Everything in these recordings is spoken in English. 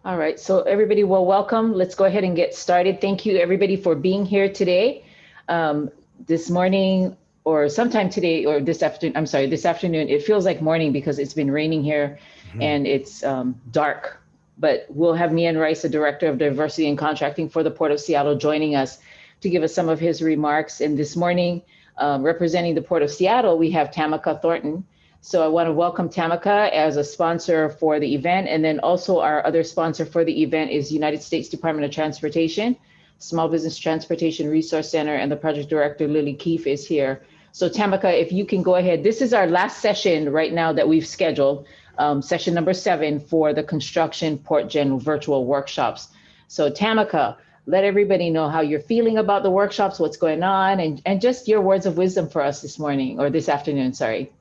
All right, so everybody, well, welcome. Let's go ahead and get started. Thank you, everybody, for being here today. This morning, or sometime today, or this afternoon, I'm sorry, this afternoon, it feels like morning because it's been raining here and it's dark. But we'll have Mian Rice, the Director of Diversity and Contracting for the Port of Seattle, joining us to give us some of his remarks. And this morning, representing the Port of Seattle, we have Tamaka Thornton. So I want to welcome Tamaka as a sponsor for the event. And then also our other sponsor for the event is United States Department of Transportation, Small Business Transportation Resource Center, and the project director, Lily Keefe, is here. So Tamaka, if you can go ahead, this is our last session right now that we've scheduled, session number 7 for the construction PortGen virtual workshops. So Tamaka, let everybody know how you're feeling about the workshops, what's going on, and just your words of wisdom for us this morning, or this afternoon, sorry.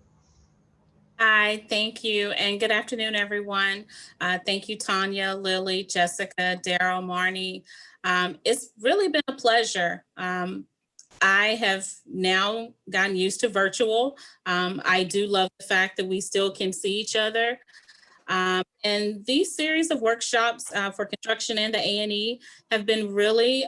Hi, thank you, and good afternoon, everyone. Thank you, Tanya, Lily, Jessica, Daryl, Marnie. It's really been a pleasure. I have now gotten used to virtual. I do love the fact that we still can see each other. And these series of workshops for construction and the A&E have been really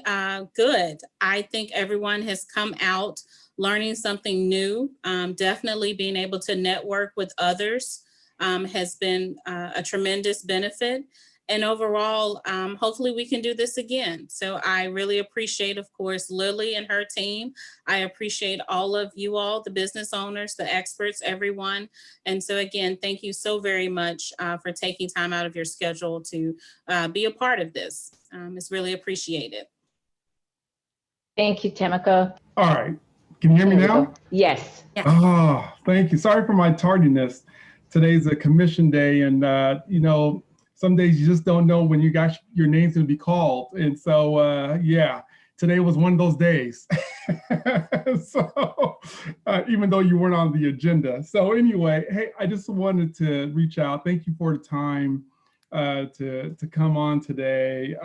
good. I think everyone has come out learning something new. Definitely being able to network with others has been a tremendous benefit. And overall, hopefully we can do this again. So I really appreciate, of course, Lily and her team. I appreciate all of you all, the business owners, the experts, everyone. And so again, thank you so very much for taking time out of your schedule to be a part of this. It's really appreciated. Thank you, Tamaka. All right. Can you hear me now? Yes. Oh, thank you. Sorry for my tardiness. Today's a commission day, and some days you just don't know when your name's going to be called. And so, yeah, today was one of those days. So, even though you weren't on the agenda. So anyway, hey, I just wanted to reach out. Thank you for the time to come on today.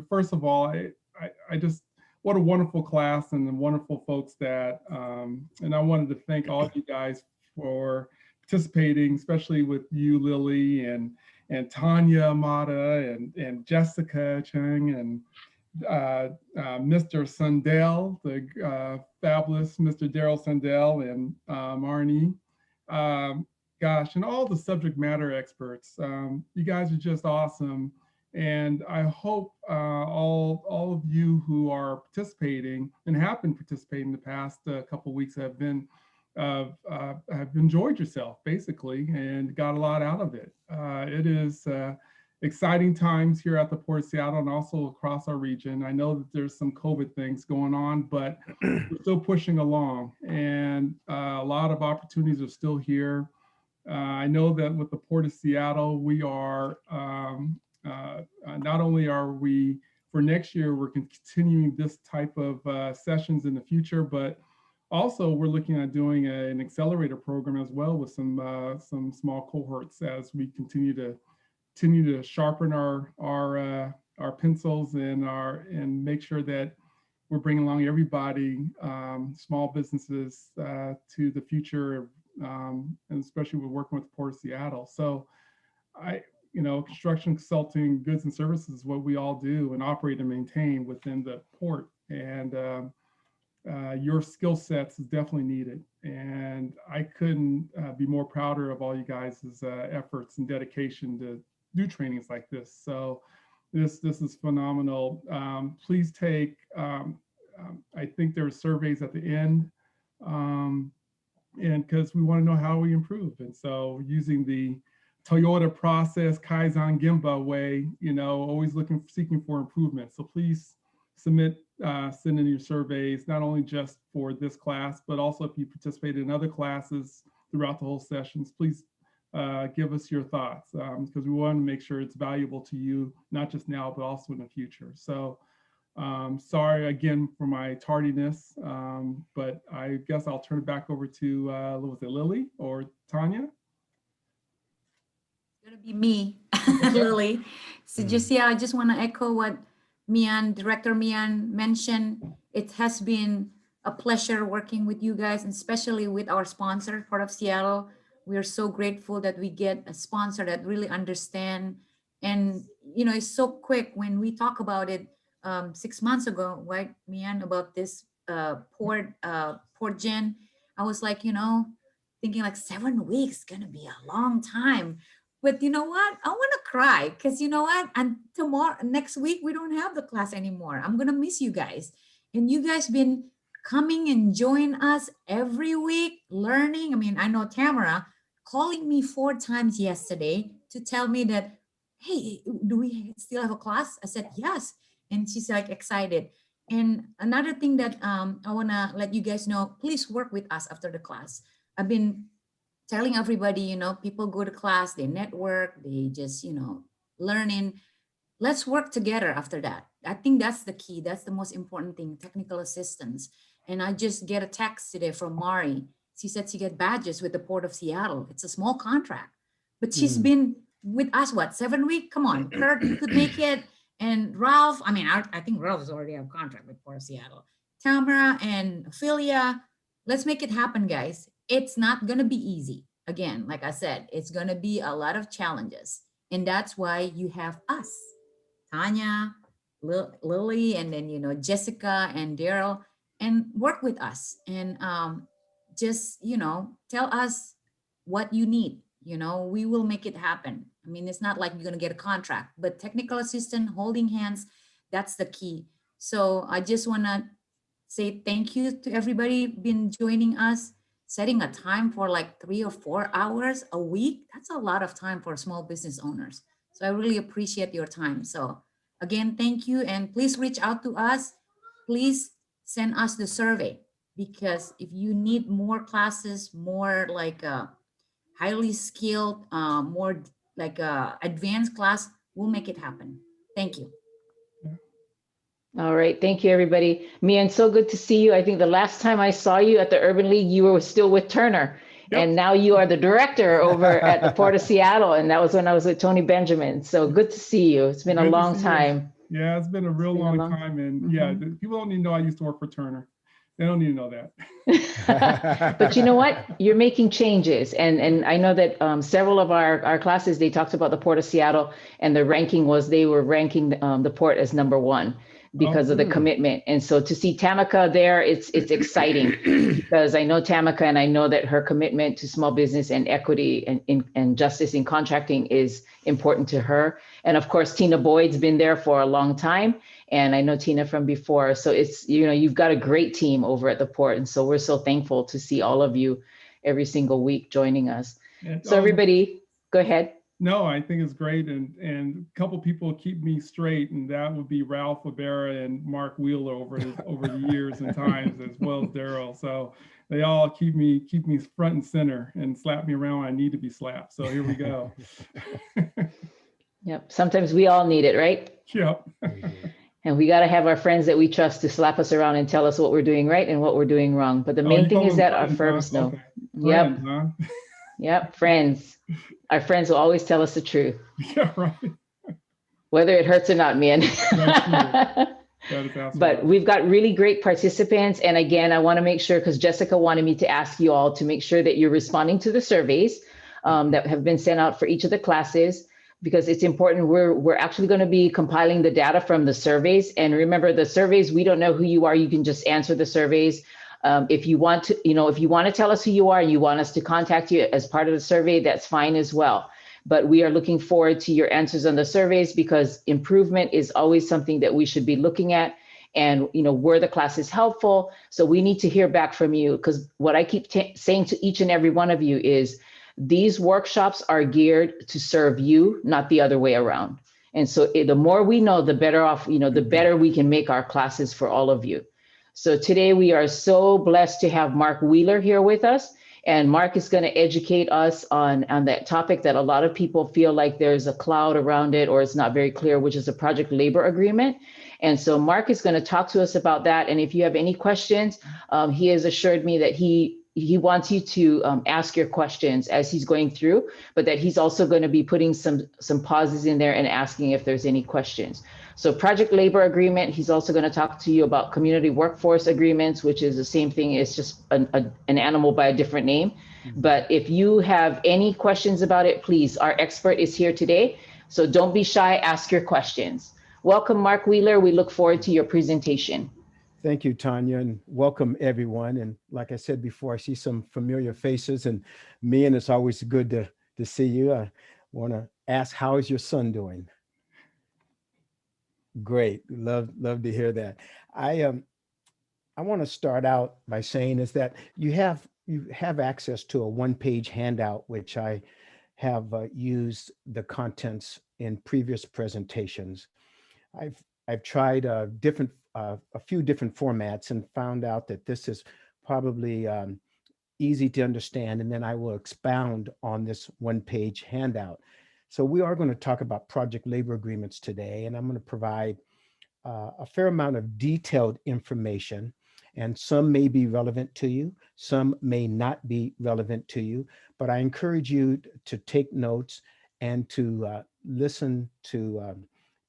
First of all, I just, what a wonderful class and the wonderful folks that, and I wanted to thank all of you guys for participating, especially with you, Lily, and Tanya, Motta, and Jessica Chang, and Mr. Sundell, the fabulous Mr. Daryl Sundell, and Marnie. Gosh, and all the subject matter experts. You guys are just awesome. And I hope all of you who are participating and have been participating the past couple of weeks have enjoyed yourself, basically, and got a lot out of it. It is exciting times here at the Port of Seattle and also across our region. I know that there's some COVID things going on, but we're still pushing along, and a lot of opportunities are still here. I know that with the Port of Seattle, we are not only are we, for next year, we're continuing this type of sessions in the future, but also we're looking at doing an accelerator program as well with some small cohorts as we continue to sharpen our pencils and make sure that we're bringing along everybody, small businesses, to the future, and especially with working with the Port of Seattle. So construction, consulting, goods and services is what we all do and operate and maintain within the port. And your skill sets is definitely needed. And I couldn't be more prouder of all you guys' efforts and dedication to do trainings like this. So this is phenomenal. Please take, I think there are surveys at the end, and because we want to know how we improve. And so using the Toyota process, Kaizen Gemba way, always seeking for improvement. So please send in your surveys, not only just for this class, but also if you participate in other classes throughout the whole sessions, please give us your thoughts, because we want to make sure it's valuable to you, not just now, but also in the future. So sorry again for my tardiness, but I guess I'll turn it back over to, was it Lily or Tanya? Gonna be me, Lily. So I just want to echo what Director Mian mentioned. It has been a pleasure working with you guys, and especially with our sponsor, Port of Seattle. We are so grateful that we get a sponsor that really understand and it's so quick when we talk about it 6 months ago, right, Mian, about this PortGen. I was like, thinking like 7 weeks gonna be a long time. But you know what? I want to cry because you know what? And next week, we don't have the class anymore. I'm gonna miss you guys. And you guys been coming and join us every week, learning. I mean, I know Tamara calling me 4 times yesterday to tell me that, hey, do we still have a class? I said, yes. And she's like excited. And another thing that I want to let you guys know, please work with us after the class. I've been telling everybody, people go to class, they network, they just, learning. Let's work together after that. I think that's the key. That's the most important thing, technical assistance. And I just get a text today from Mari. She said she got badges with the Port of Seattle. It's a small contract, but she's been with us, 7 weeks? Come on, Kurt, you could make it. And Ralph, I think Ralph's already have a contract with Port of Seattle. Tamara and Ophelia, let's make it happen, guys. It's not going to be easy. Again, like I said, it's going to be a lot of challenges. And that's why you have us, Tanya, Lily, and then, Jessica and Daryl, and work with us. And just, tell us what you need. We will make it happen. It's not like you're going to get a contract, but technical assistant, holding hands, that's the key. So I just want to say thank you to everybody been joining us, setting a time for like 3 or 4 hours a week. That's a lot of time for small business owners. So I really appreciate your time. So again, thank you. And please reach out to us. Please send us the survey, because if you need more classes, more like highly skilled, more like advanced class, we'll make it happen. Thank you. All right. Thank you, everybody. Mian, so good to see you. I think the last time I saw you at the Urban League, you were still with Turner. Yep. And now you are the director over at the Port of Seattle. And that was when I was with Tony Benjamin. So good to see you. It's been a long time. Yeah, it's been a real long time. And yeah, people don't even know I used to work for Turner. They don't need to know that. But you know what? You're making changes. And I know that several of our classes, they talked about the Port of Seattle, and the ranking was they were ranking the port as #1 because of the commitment. And so to see Tamaka there, it's exciting because I know Tamaka, and I know that her commitment to small business and equity and justice in contracting is important to her. And of course, Tina Boyd's been there for a long time. And I know Tina from before. So it's, you've got a great team over at the port. And so we're so thankful to see all of you every single week joining us. So everybody, go ahead. No, I think it's great. And a couple people keep me straight, and that would be Ralph Rivera and Mark Wheeler over the years and times, as well as Daryl. So they all keep me front and center and slap me around when I need to be slapped. So here we go. Yep. Sometimes we all need it, right? Yep. And we got to have our friends that we trust to slap us around and tell us what we're doing right and what we're doing wrong. But the main thing is that our firms know. Okay. Yep. Friends, huh? Yep. Friends. Our friends will always tell us the truth. Yeah, right. Whether it hurts or not, man. But we've got really great participants. And again, I want to make sure, because Jessica wanted me to ask you all to make sure that you're responding to the surveys that have been sent out for each of the classes, because it's important. We're actually going to be compiling the data from the surveys. And remember, the surveys, we don't know who you are. You can just answer the surveys. If you want to tell us who you are and you want us to contact you as part of the survey, that's fine as well. But we are looking forward to your answers on the surveys, because improvement is always something that we should be looking at. And, were the classes helpful? So we need to hear back from you, because what I keep saying to each and every one of you is these workshops are geared to serve you, not the other way around. And so the more we know, the better off, the better we can make our classes for all of you. So today we are so blessed to have Mark Wheeler here with us. And Mark is going to educate us on that topic that a lot of people feel like there's a cloud around it, or it's not very clear, which is a project labor agreement. And so Mark is going to talk to us about that. And if you have any questions, he has assured me that he wants you to ask your questions as he's going through, but that he's also going to be putting some pauses in there and asking if there's any questions. So project labor agreement, he's also going to talk to you about community workforce agreements, which is the same thing. It's just an animal by a different name. But if you have any questions about it, please, our expert is here today. So don't be shy, ask your questions. Welcome, Mark Wheeler. We look forward to your presentation. Thank you, Tanya, and welcome everyone. And like I said before, I see some familiar faces, and and it's always good to see you. I want to ask, how is your son doing? Great, love to hear that. I want to start out by saying is that you have access to a one-page handout, which I have used the contents in previous presentations. I've tried a few different formats and found out that this is probably easy to understand, and then I will expound on this one-page handout. So we are going to talk about project labor agreements today, and I'm going to provide a fair amount of detailed information, and some may be relevant to you, some may not be relevant to you, but I encourage you to take notes and to listen to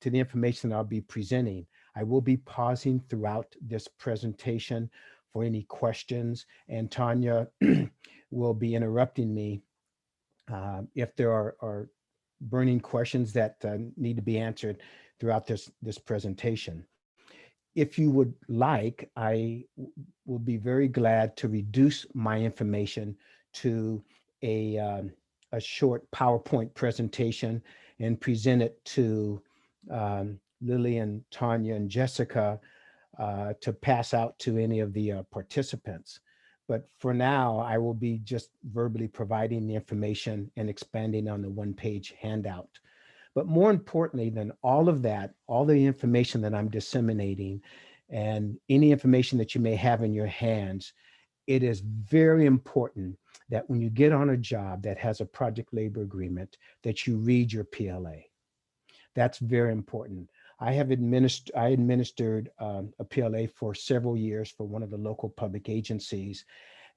the information I'll be presenting. I will be pausing throughout this presentation for any questions, and Tanya will be interrupting me if there are burning questions that need to be answered throughout this presentation. If you would like, I will be very glad to reduce my information to a short PowerPoint presentation and present it to Lillian, Tanya, and Jessica to pass out to any of the participants. But for now, I will be just verbally providing the information and expanding on the one-page handout. But more importantly than all of that, all the information that I'm disseminating and any information that you may have in your hands, it is very important that when you get on a job that has a project labor agreement, that you read your PLA. That's very important. I administered a PLA for several years for one of the local public agencies.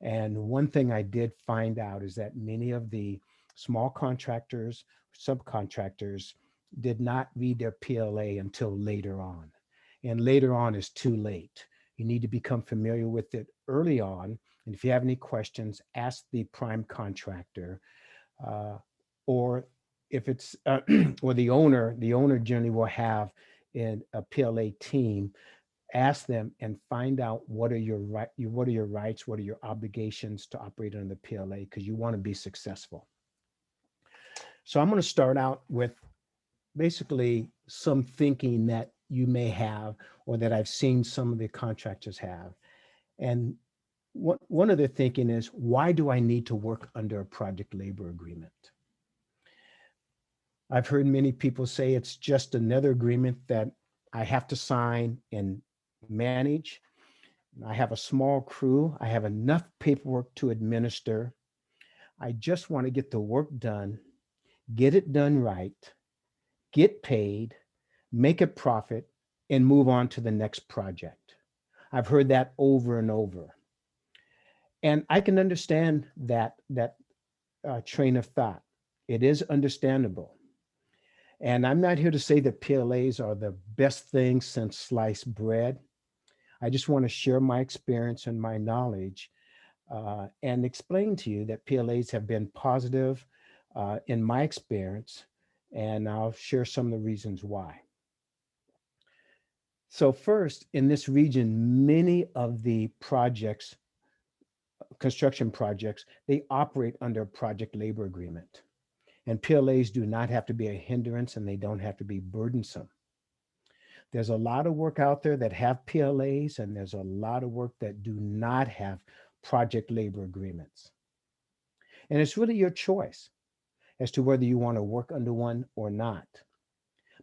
And one thing I did find out is that many of the small contractors, subcontractors did not read their PLA until later on. And later on is too late. You need to become familiar with it early on. And if you have any questions, ask the prime contractor, or if it's, or the owner generally will have in a PLA team, ask them and find out what are your rights, what are your obligations to operate under the PLA, because you want to be successful. So I'm going to start out with basically some thinking that you may have, or that I've seen some of the contractors have. And one of the thinking is, why do I need to work under a project labor agreement? I've heard many people say it's just another agreement that I have to sign and manage. I have a small crew. I have enough paperwork to administer. I just want to get the work done, get it done right, get paid, make a profit, and move on to the next project. I've heard that over and over. And I can understand that train of thought. It is understandable. And I'm not here to say that PLAs are the best thing since sliced bread. I just want to share my experience and my knowledge and explain to you that PLAs have been positive in my experience, and I'll share some of the reasons why. So first, in this region, many of the projects, construction projects, they operate under a project labor agreement. And PLAs do not have to be a hindrance, and they don't have to be burdensome. There's a lot of work out there that have PLAs, and there's a lot of work that do not have project labor agreements. And it's really your choice as to whether you want to work under one or not.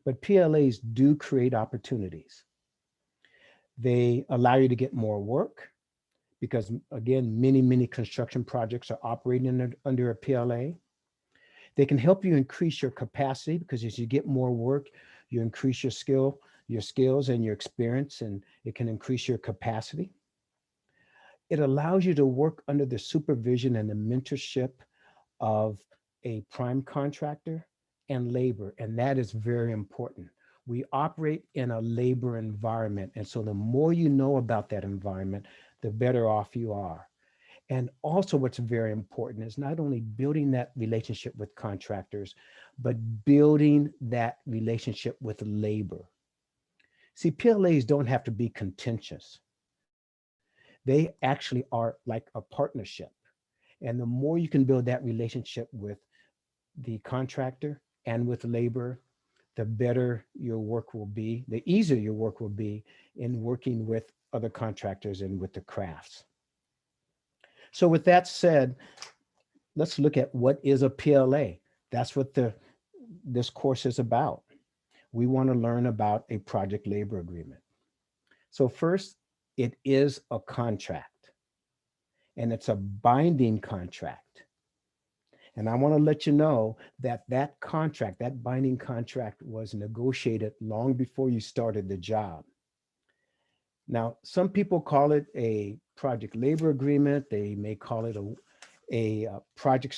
But PLAs do create opportunities. They allow you to get more work because, again, many construction projects are operating under a PLA. They can help you increase your capacity because as you get more work, you increase your skills and your experience, and it can increase your capacity. It allows you to work under the supervision and the mentorship of a prime contractor and labor, and that is very important. We operate in a labor environment, and so the more you know about that environment, the better off you are. And also what's very important is not only building that relationship with contractors, but building that relationship with labor. See, PLAs don't have to be contentious. They actually are like a partnership. And the more you can build that relationship with the contractor and with labor, the better your work will be, the easier your work will be in working with other contractors and with the crafts. So with that said, let's look at what is a PLA. That's what this course is about. We want to learn about a project labor agreement. So first, it is a contract, and it's a binding contract. And I want to let you know that that contract, that binding contract, was negotiated long before you started the job. Now, some people call it a project labor agreement. They may call it a project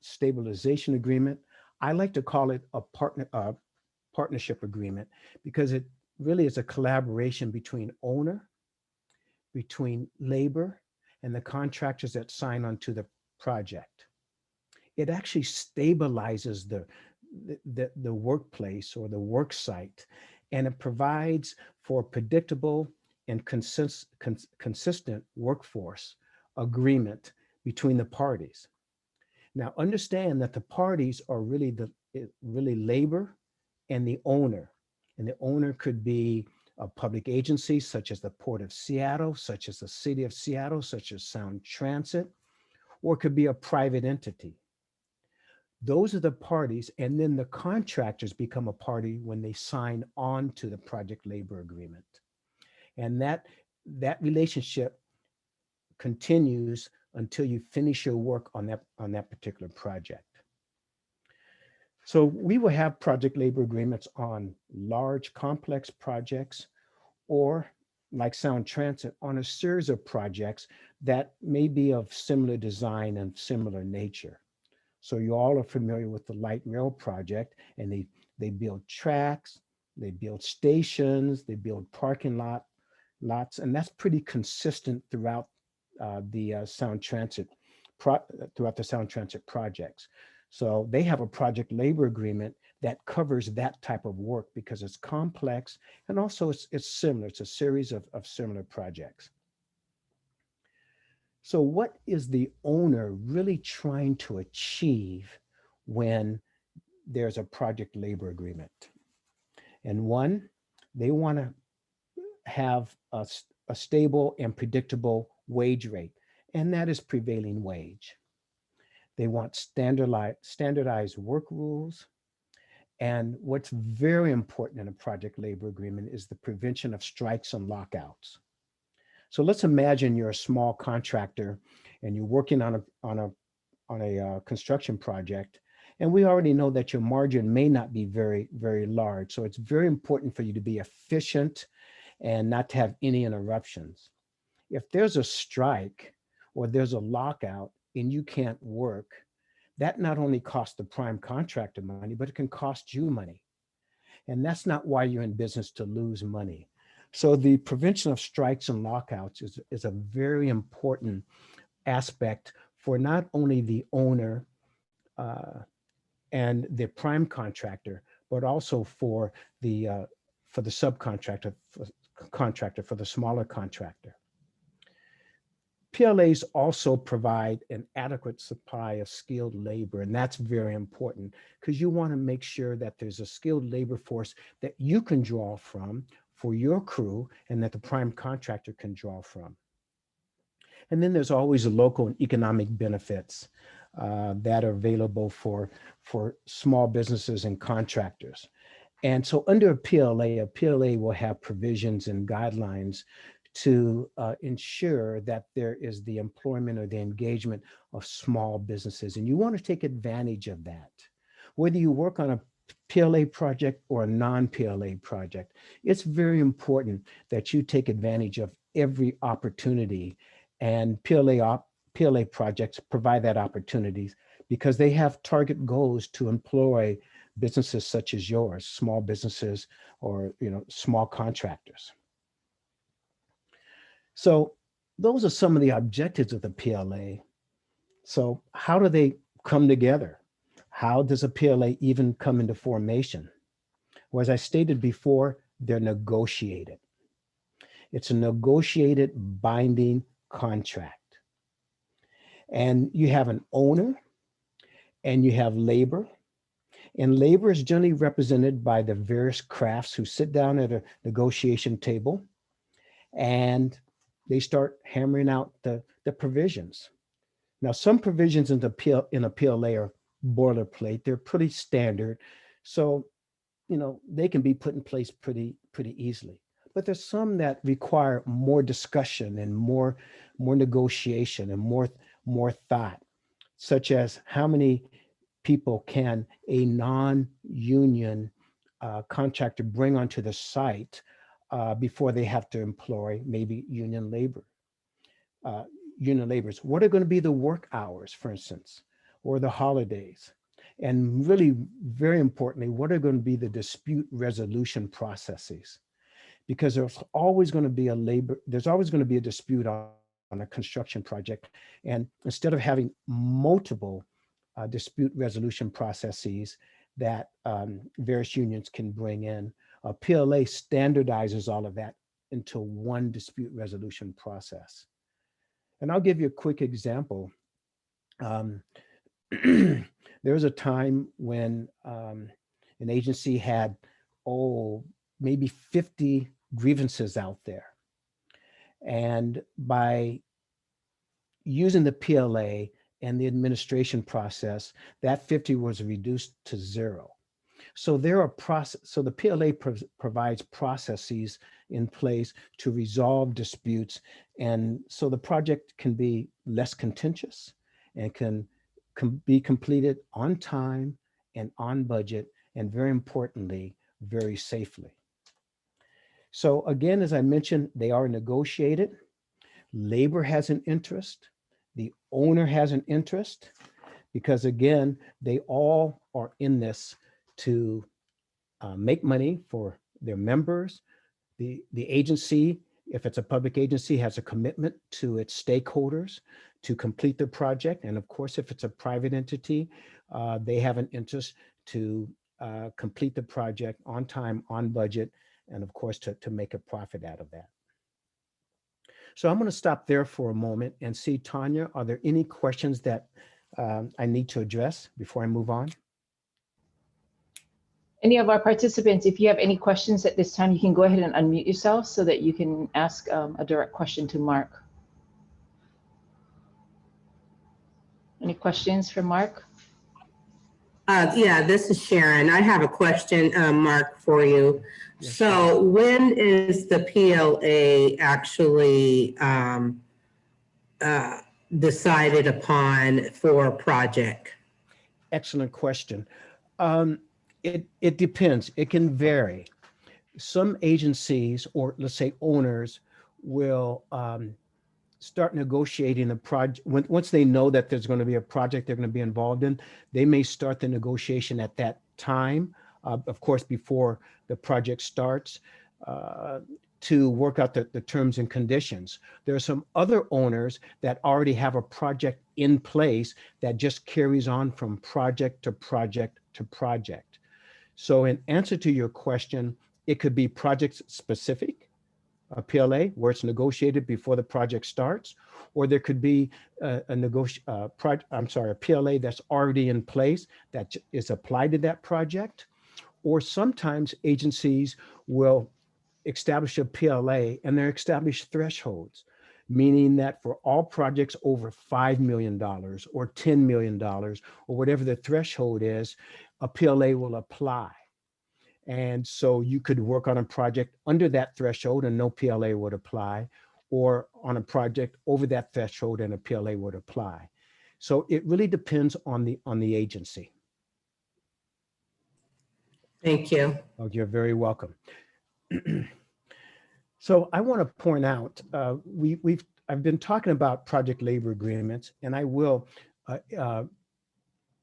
stabilization agreement. I like to call it a partnership agreement because it really is a collaboration between owner, between labor, and the contractors that sign onto the project. It actually stabilizes the workplace or the work site, and it provides for predictable and consistent workforce agreement between the parties. Now, understand that the parties are really labor and the owner. And the owner could be a public agency such as the Port of Seattle, such as the City of Seattle, such as Sound Transit, or it could be a private entity. Those are the parties, and then the contractors become a party when they sign on to the project labor agreement. And that relationship continues until you finish your work on that particular project. So we will have project labor agreements on large complex projects, or like Sound Transit, on a series of projects that may be of similar design and similar nature. So you all are familiar with the light rail project, and they build tracks, they build stations, they build parking lots, and that's pretty consistent throughout the Sound Transit projects. So they have a project labor agreement that covers that type of work because it's complex, and also it's similar. It's a series of similar projects. So what is the owner really trying to achieve when there's a project labor agreement? And one, they want to have a stable and predictable wage rate, and that is prevailing wage. They want standardized work rules. And what's very important in a project labor agreement is the prevention of strikes and lockouts. So let's imagine you're a small contractor and you're working on a construction project, and we already know that your margin may not be very, very large. So it's very important for you to be efficient and not to have any interruptions. If there's a strike or there's a lockout and you can't work, that not only costs the prime contractor money, but it can cost you money. And that's not why you're in business, to lose money. So the prevention of strikes and lockouts is a very important aspect for not only the owner and the prime contractor, but also for the subcontractor, for the smaller contractor. PLAs also provide an adequate supply of skilled labor, and that's very important because you want to make sure that there's a skilled labor force that you can draw from for your crew and that the prime contractor can draw from. And then there's always a local and economic benefits that are available for small businesses and contractors. And so under a PLA will have provisions and guidelines to ensure that there is the employment or the engagement of small businesses. And you want to take advantage of that. Whether you work on a PLA project or a non-PLA project, it's very important that you take advantage of every opportunity, and PLA projects provide that opportunities because they have target goals to employ businesses such as yours, small businesses or small contractors. So those are some of the objectives of the PLA. So how do they come together? How does a PLA even come into formation? Well, as I stated before, they're negotiated. It's a negotiated binding contract. And you have an owner and you have labor. And labor is generally represented by the various crafts who sit down at a negotiation table and they start hammering out the provisions. Now, some provisions in a PLA are boilerplate. They're pretty standard. So, they can be put in place pretty easily. But there's some that require more discussion and more negotiation and more thought, such as how many people can a non-union contractor bring onto the site before they have to employ maybe union labor. Union laborers. What are going to be the work hours, for instance, or the holidays? And really, very importantly, what are going to be the dispute resolution processes? Because there's always going to be a dispute on a construction project. And instead of having multiple dispute resolution processes that various unions can bring in, a PLA standardizes all of that into one dispute resolution process. And I'll give you a quick example. There was a time when an agency had, maybe 50 grievances out there. And by using the PLA and the administration process, that 50 was reduced to 0. So the PLA provides processes in place to resolve disputes. And so the project can be less contentious and can be completed on time and on budget, and very importantly, very safely. So again, as I mentioned, they are negotiated. Labor has an interest. The owner has an interest, because again, they all are in this to make money for their members. The agency, if it's a public agency, has a commitment to its stakeholders to complete the project. And of course, if it's a private entity, they have an interest to complete the project on time, on budget, and of course, to make a profit out of that. So I'm going to stop there for a moment and see, Tanya, are there any questions that I need to address before I move on? Any of our participants, if you have any questions at this time, you can go ahead and unmute yourself so that you can ask a direct question to Mark. Any questions for Mark? Yeah, this is Sharon. I have a question, Mark, for you. Yes, so when is the PLA actually decided upon for a project? Excellent question. It depends. It can vary. Some agencies, or let's say owners, will start negotiating the project. Once they know that there's going to be a project they're going to be involved in, they may start the negotiation at that time, of course, before the project starts, to work out the terms and conditions. There are some other owners that already have a project in place that just carries on from project to project to project. So in answer to your question, it could be project specific, a PLA, where it's negotiated before the project starts, or there could be a PLA that's already in place that is applied to that project. Or sometimes agencies will establish a PLA and they're established thresholds, meaning that for all projects over $5 million or $10 million or whatever the threshold is, a PLA will apply. And so you could work on a project under that threshold and no PLA would apply, or on a project over that threshold and a PLA would apply. So it really depends on the agency. Thank you. Oh, you're very welcome. So I want to point out, I've been talking about project labor agreements, and I will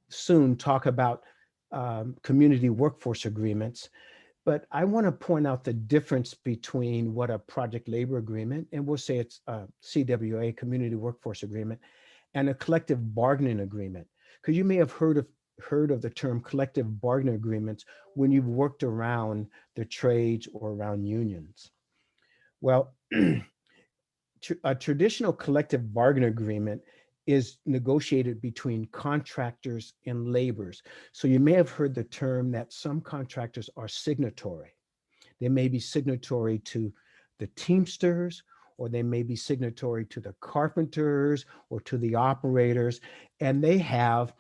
soon talk about community workforce agreements. But I want to point out the difference between what a project labor agreement, and we'll say it's a CWA, Community Workforce Agreement, and a collective bargaining agreement. Because you may have heard of the term collective bargaining agreements when you've worked around the trades or around unions. Well, a traditional collective bargaining agreement is negotiated between contractors and laborers. So you may have heard the term that some contractors are signatory. They may be signatory to the Teamsters, or they may be signatory to the carpenters or to the operators, and they have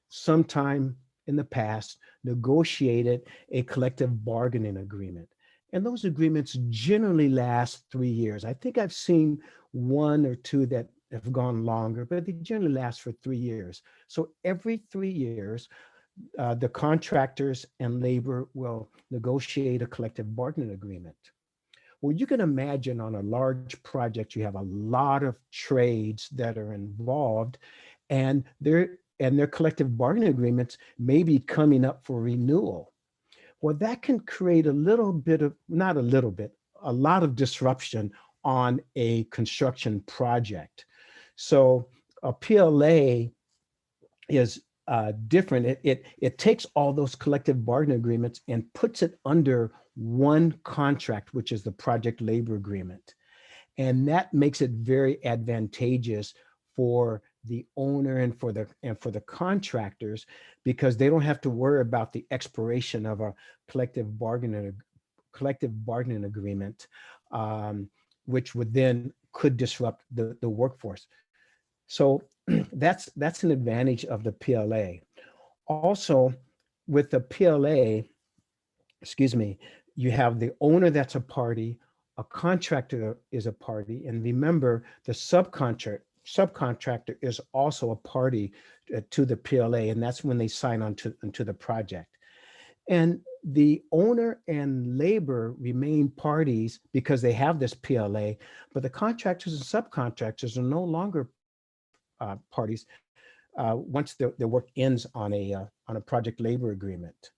sometime in the past negotiated a collective bargaining agreement. And those agreements generally last 3 years. I think I've seen one or two that have gone longer, but they generally last for 3 years. So every 3 years, the contractors and labor will negotiate a collective bargaining agreement. Well, you can imagine on a large project, you have a lot of trades that are involved, and their collective bargaining agreements may be coming up for renewal. Well, that can create a little bit of, not a little bit, a lot of disruption on a construction project. So a PLA is different. It takes all those collective bargaining agreements and puts it under one contract, which is the project labor agreement. And that makes it very advantageous for the owner and for the contractors, because they don't have to worry about the expiration of a collective bargaining agreement, which would then could disrupt the workforce. So that's an advantage of the PLA. Also, with the PLA, you have the owner that's a party, a contractor is a party, and remember the subcontractor is also a party to the PLA, and that's when they sign on to the project. And the owner and labor remain parties because they have this PLA, but the contractors and subcontractors are no longer parties once their work ends on a project labor agreement.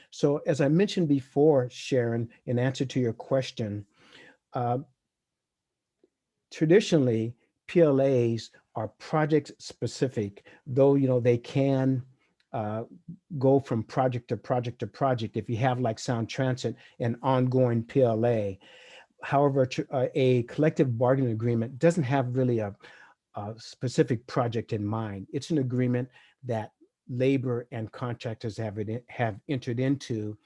So as I mentioned before, Sharon, in answer to your question, traditionally PLAs are project specific, though they can go from project to project to project if you have, like Sound Transit, an ongoing PLA. However, a collective bargaining agreement doesn't have really a specific project in mind. It's an agreement that labor and contractors have entered into,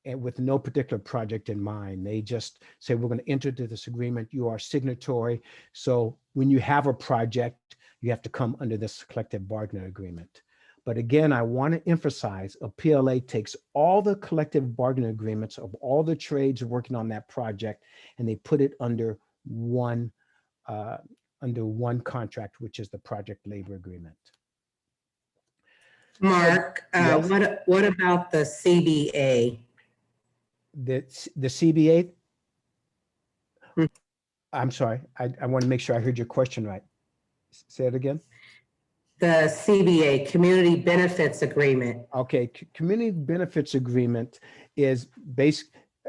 and with no particular project in mind. They just say, we're going to enter into this agreement. You are signatory. So when you have a project, you have to come under this collective bargaining agreement. But again, I want to emphasize a PLA takes all the collective bargaining agreements of all the trades working on that project, and they put it under one contract, which is the project labor agreement. Mark, Yes. what about the CBA? The CBA? Hmm. I'm sorry, I want to make sure I heard your question right. Say it again. The CBA, Community Benefits Agreement. Okay, Community Benefits Agreement is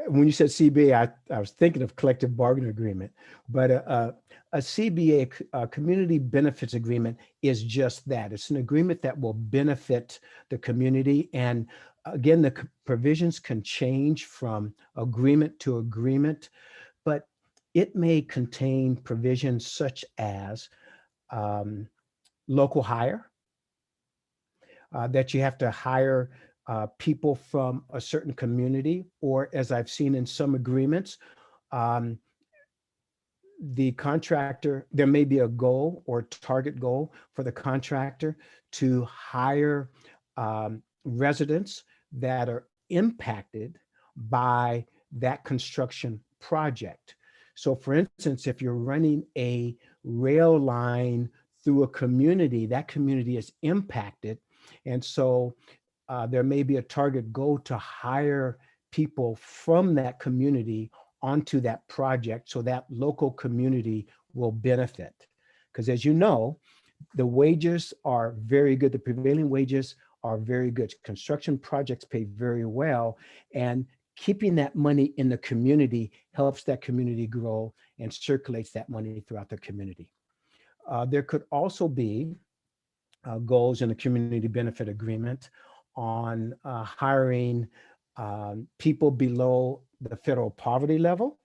when you said CBA, I was thinking of collective bargaining agreement, but a CBA, Community Benefits Agreement, is just that. It's an agreement that will benefit the community. And again, the provisions can change from agreement to agreement, but it may contain provisions such as local hire, that you have to hire people from a certain community, or as I've seen in some agreements, the contractor, there may be a goal or target goal for the contractor to hire residents that are impacted by that construction project. So for instance, if you're running a rail line through a community, that community is impacted. And so there may be a target goal to hire people from that community onto that project so that local community will benefit. Because as you know, the wages are very good. The prevailing wages are very good. Construction projects pay very well. And keeping that money in the community helps that community grow and circulates that money throughout the community. There could also be goals in the community benefit agreement on hiring people below the federal poverty level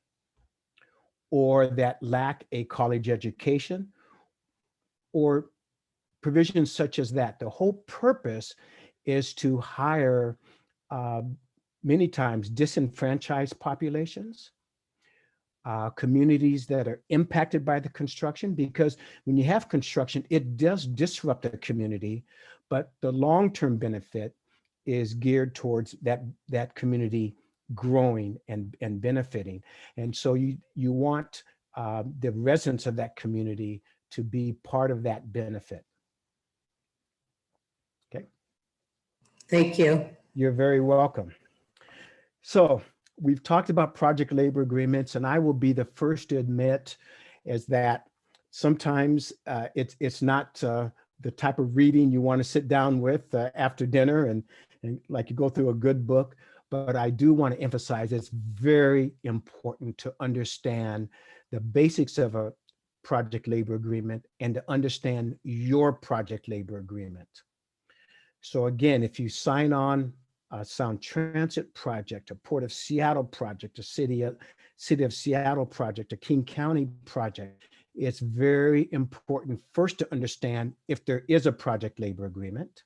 or that lack a college education or provisions such as that. The whole purpose is to hire many times disenfranchised populations, communities that are impacted by the construction, because when you have construction, it does disrupt a community, but the long-term benefit is geared towards that community growing and benefiting. And so you want the residents of that community to be part of that benefit. Okay. Thank you. You're very welcome. So we've talked about project labor agreements, and I will be the first to admit is that sometimes it's not the type of reading you want to sit down with after dinner and like you go through a good book. But I do want to emphasize it's very important to understand the basics of a project labor agreement and to understand your project labor agreement. So again, if you sign on a Sound Transit project, a Port of Seattle project, a City of Seattle project, a King County project, it's very important first to understand if there is a project labor agreement,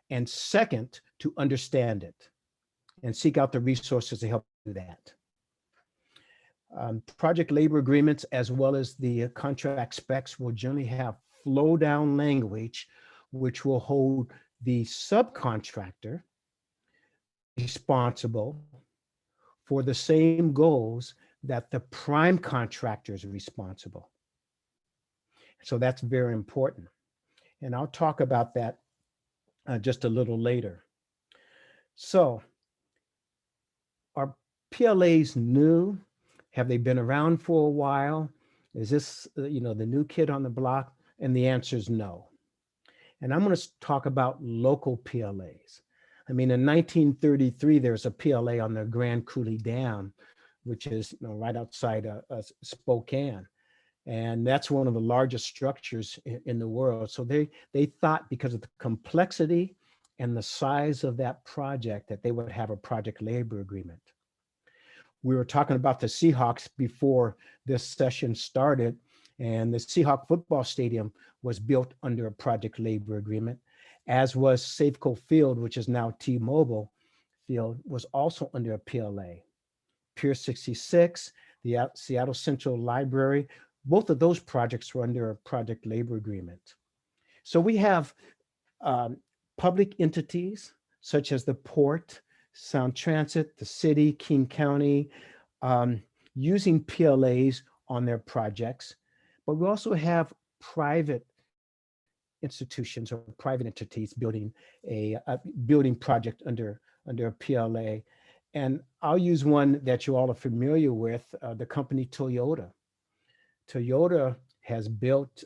and second, to understand it and seek out the resources to help do that. Project labor agreements, as well as the contract specs, will generally have flow down language, which will hold the subcontractor responsible for the same goals that the prime contractor is responsible. So that's very important. And I'll talk about that just a little later. So are PLAs new? Have they been around for a while? Is this, the new kid on the block? And the answer is no. And I'm going to talk about local PLAs. I mean, in 1933, there's a PLA on the Grand Coulee Dam, which is right outside Spokane. And that's one of the largest structures in the world. So they thought, because of the complexity and the size of that project, that they would have a project labor agreement. We were talking about the Seahawks before this session started, and the Seahawk football stadium was built under a project labor agreement, as was Safeco Field, which is now T-Mobile Field, was also under a PLA. Pier 66, the Seattle Central Library, both of those projects were under a project labor agreement. So we have public entities such as the Port, Sound Transit, the city, King County, using PLAs on their projects. But we also have private institutions or private entities building a building project under a PLA. And I'll use one that you all are familiar with, the company Toyota. Toyota has built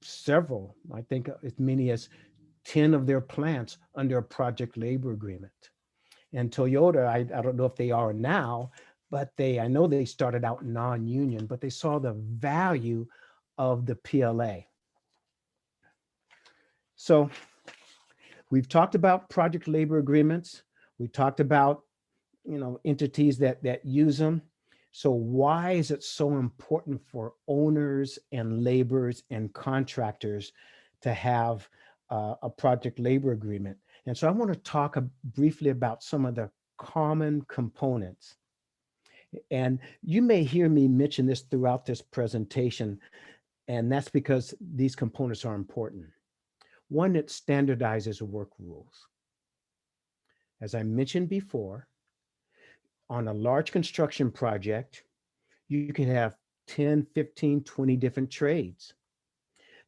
several, I think as many as 10 of their plants under a project labor agreement. And Toyota, I don't know if they are now, but I know they started out non-union, but they saw the value of the PLA. So we've talked about project labor agreements. We talked about, entities that use them. So why is it so important for owners and laborers and contractors to have a project labor agreement? And so I want to talk briefly about some of the common components. And you may hear me mention this throughout this presentation, and that's because these components are important. One, it standardizes work rules. As I mentioned before, on a large construction project, you can have 10, 15, 20 different trades.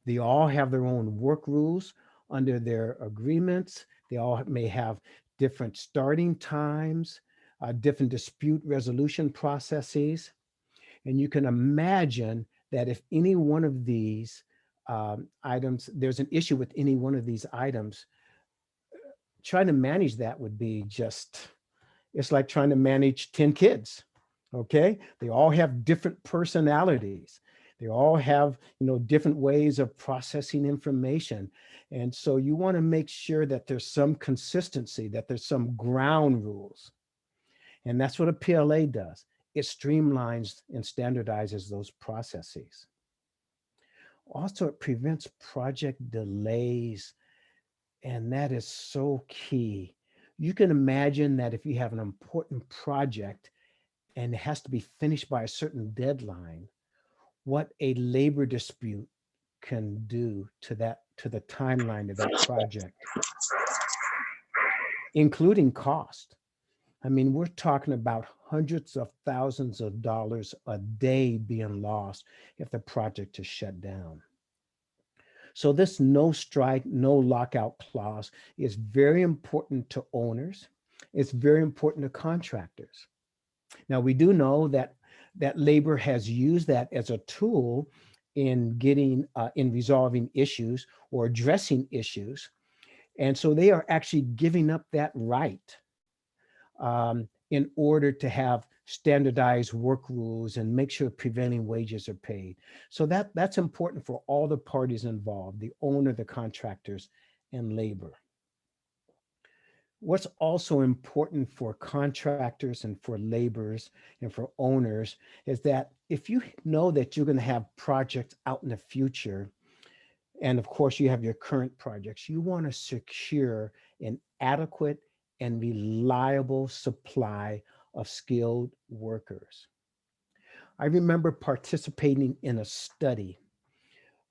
They all have their own work rules under their agreements. They all may have different starting times, different dispute resolution processes. And you can imagine that if any one of these items, there's an issue with any one of these items, trying to manage that would be just it's like trying to manage 10 kids. Okay. They all have different personalities. They all have, different ways of processing information. And so you want to make sure that there's some consistency, that there's some ground rules. And that's what a PLA does. It streamlines and standardizes those processes. Also, it prevents project delays. And that is so key. You can imagine that if you have an important project and it has to be finished by a certain deadline, what a labor dispute can do to the timeline of that project, including cost. I mean, we're talking about hundreds of thousands of dollars a day being lost if the project is shut down. So this no strike, no lockout clause is very important to owners. It's very important to contractors. Now, we do know that labor has used that as a tool in resolving issues or addressing issues. And so they are actually giving up that right in order to have standardized work rules and make sure prevailing wages are paid. So that's important for all the parties involved, the owner, the contractors, and labor. What's also important for contractors and for laborers and for owners is that if you know that you're going to have projects out in the future, and of course you have your current projects, you want to secure an adequate and reliable supply of skilled workers. I remember participating in a study.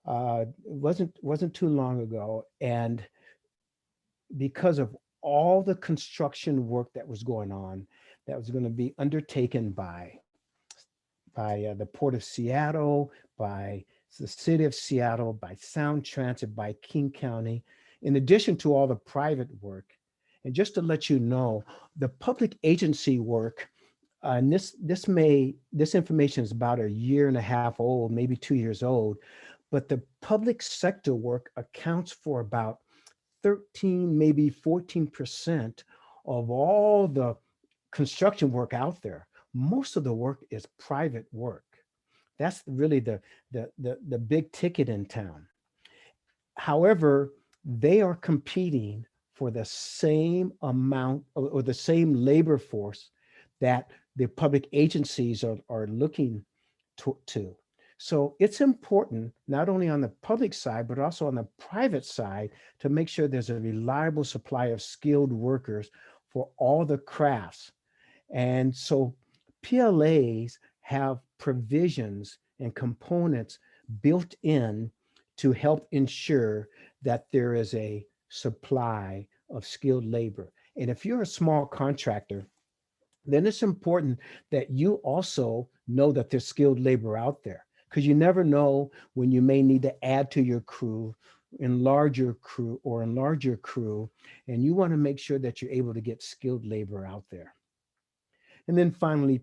It wasn't too long ago, and because of all the construction work that was going on, that was going to be undertaken by the Port of Seattle, by the City of Seattle, by Sound Transit, by King County, in addition to all the private work. And just to let you know, the public agency work, and this information is about 1.5 years old, maybe 2 years old, but the public sector work accounts for about 13, maybe 14% of all the construction work out there. Most of the work is private work. That's really the big ticket in town. However, they are competing for the same amount or the same labor force that the public agencies are looking to. So it's important, not only on the public side, but also on the private side, to make sure there's a reliable supply of skilled workers for all the crafts. And so PLAs have provisions and components built in to help ensure that there is a supply of skilled labor. And if you're a small contractor, then it's important that you also know that there's skilled labor out there, because you never know when you may need to add to your crew, enlarge your crew, and you want to make sure that you're able to get skilled labor out there. And then finally,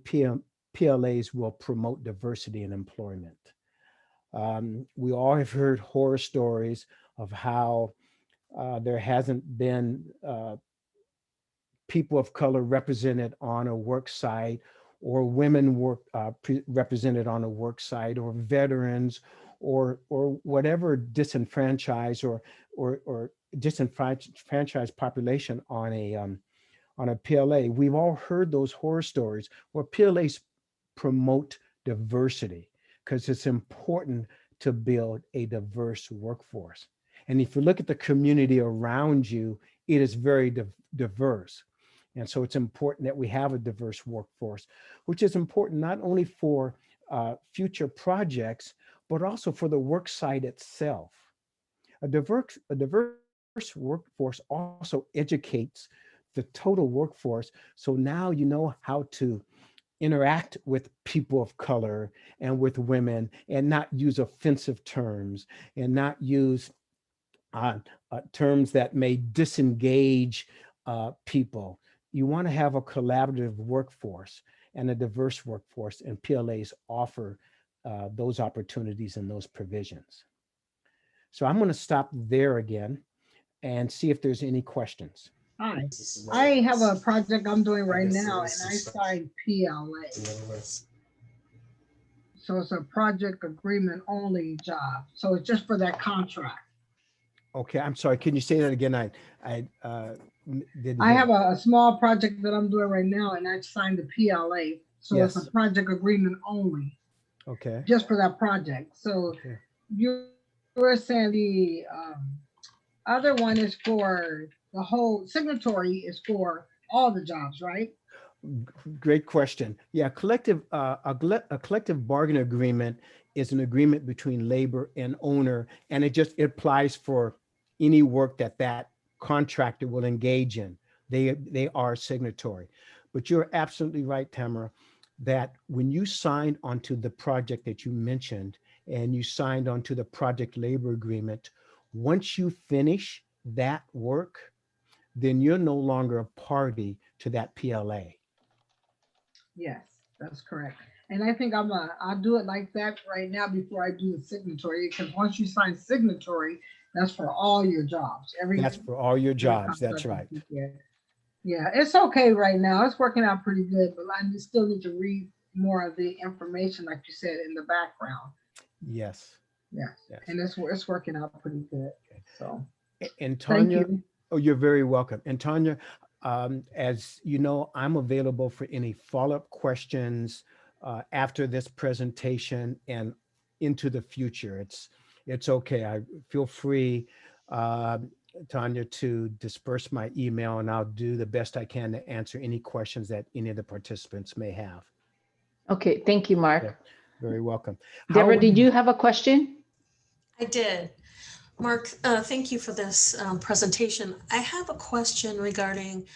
PLAs will promote diversity in employment. We all have heard horror stories of how there hasn't been people of color represented on a work site, or women represented on a work site, or veterans, or whatever disenfranchised or disenfranchised population on a PLA. We've all heard those horror stories where PLAs promote diversity because it's important to build a diverse workforce. And if you look at the community around you, it is very diverse. And so it's important that we have a diverse workforce, which is important not only for future projects, but also for the work site itself. A diverse workforce also educates the total workforce. So now you know how to interact with people of color and with women, and not use offensive terms, and not use terms that may disengage people. You want to have a collaborative workforce and a diverse workforce, and PLAs offer those opportunities and those provisions. So I'm going to stop there again and see if there's any questions. Hi, I have a project I'm doing right now and I signed PLA. So it's a project agreement only job. So it's just for that contract. Okay, I'm sorry. Can you say that again? I didn't I hear have that. a small project that I'm doing right now and I signed the PLA. So it's Yes. a project agreement only, Okay. just for that project. So Okay. you were saying the other one is for the whole signatory is for all the jobs, right? Great question. Yeah, a collective bargain agreement is an agreement between labor and owner, and it applies for any work that contractor will engage in. They are signatory. But you're absolutely right, Tamara, that when you signed onto the project that you mentioned and you signed onto the project labor agreement, once you finish that work, then you're no longer a party to that PLA. Yes, that's correct. And I think I'll do it like that right now before I do the signatory, because once you sign signatory, that's for all your jobs. That's for all your jobs. That's right. Yeah, it's okay right now. It's working out pretty good, but I still need to read more of the information, like you said, in the background. Yes. Yes. Yes. And it's working out pretty good. So And thank Tanya, you. oh, you're very welcome. And Tanya, as you know, I'm available for any follow-up questions after this presentation and into the future. It's okay. I feel free, Tanya, to disperse my email, and I'll do the best I can to answer any questions that any of the participants may have. Okay, thank you, Mark. Yeah, very welcome. Deborah, did you have a question? I did. Mark, thank you for this presentation. I have a question regarding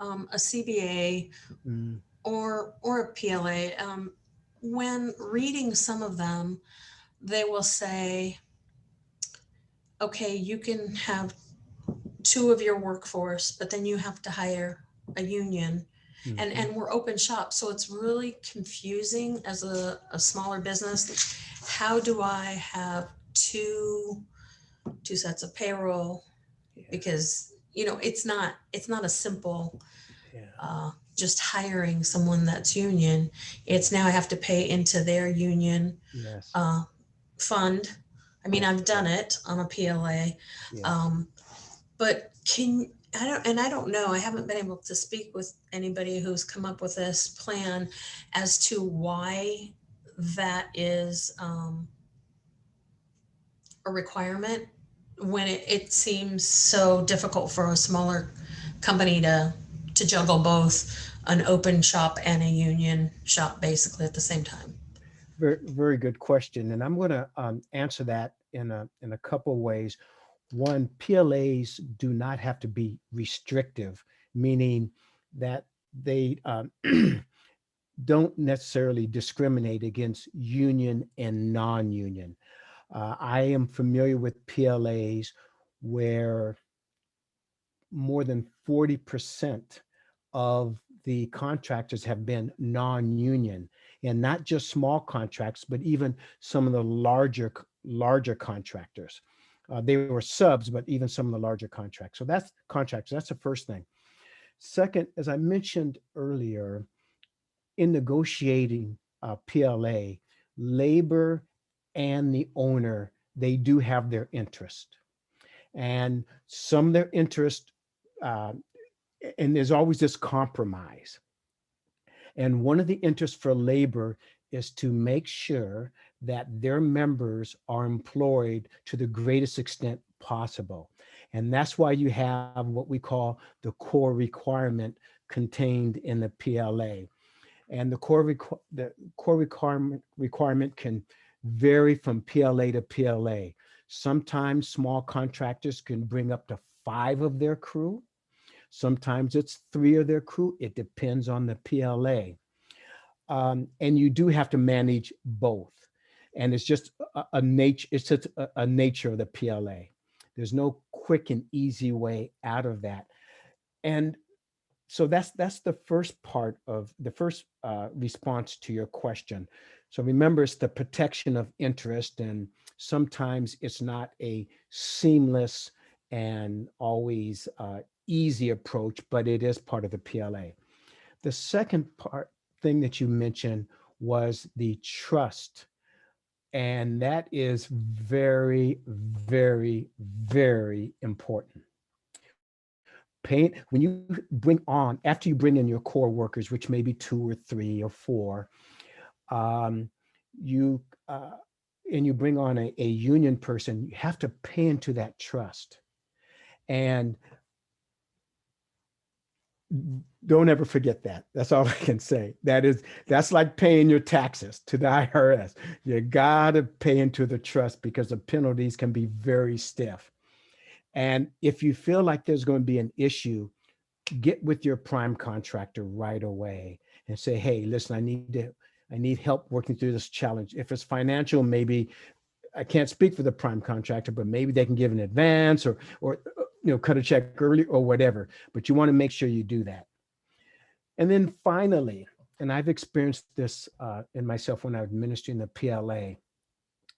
a CBA or a PLA. When reading some of them, they will say, okay, you can have 2 of your workforce, but then you have to hire a union. And we're open shop. So it's really confusing as a smaller business. How do I have two sets of payroll? Because, you know, it's not a simple just hiring someone that's union. It's now I have to pay into their union fund. I mean, I've done it on a PLA, but I don't know. I haven't been able to speak with anybody who's come up with this plan as to why that is a requirement when it seems so difficult for a smaller company to juggle both an open shop and a union shop basically at the same time. Very, very good question. And I'm going to answer that in a couple ways. One, PLAs do not have to be restrictive, meaning that they don't necessarily discriminate against union and non-union. I am familiar with PLAs where more than 40% of the contractors have been non-union, and not just small contracts, but even some of the larger contractors. They were subs, but even some of the larger contracts. So that's contractors. That's the first thing. Second, as I mentioned earlier, in negotiating PLA, labor and the owner, they do have their interest. And some of their interest, and there's always this compromise. And one of the interests for labor is to make sure that their members are employed to the greatest extent possible. And that's why you have what we call the core requirement contained in the PLA. And the core requirement can vary from PLA to PLA. Sometimes small contractors can bring up to 5 of their crew. Sometimes it's 3 of their crew. It depends on the PLA. And you do have to manage both. And it's just a nature of the PLA. There's no quick and easy way out of that. And so that's the first part of the first response to your question. So remember, it's the protection of interest, and sometimes it's not a seamless and always easy approach, but it is part of the PLA. The second thing that you mentioned was the trust. And that is very, very, very important. When you bring on, after you bring in your core workers, which may be 2 or 3 or 4, and you bring on a union person, you have to pay into that trust. And don't ever forget that. That's all I can say. That's like paying your taxes to the IRS. You gotta pay into the trust because the penalties can be very stiff. And if you feel like there's going to be an issue, get with your prime contractor right away and say, hey, listen, I need help working through this challenge. If it's financial, maybe I can't speak for the prime contractor, but maybe they can give an advance or cut a check early or whatever, but you want to make sure you do that. And then finally, and I've experienced this in myself when I was administering the PLA,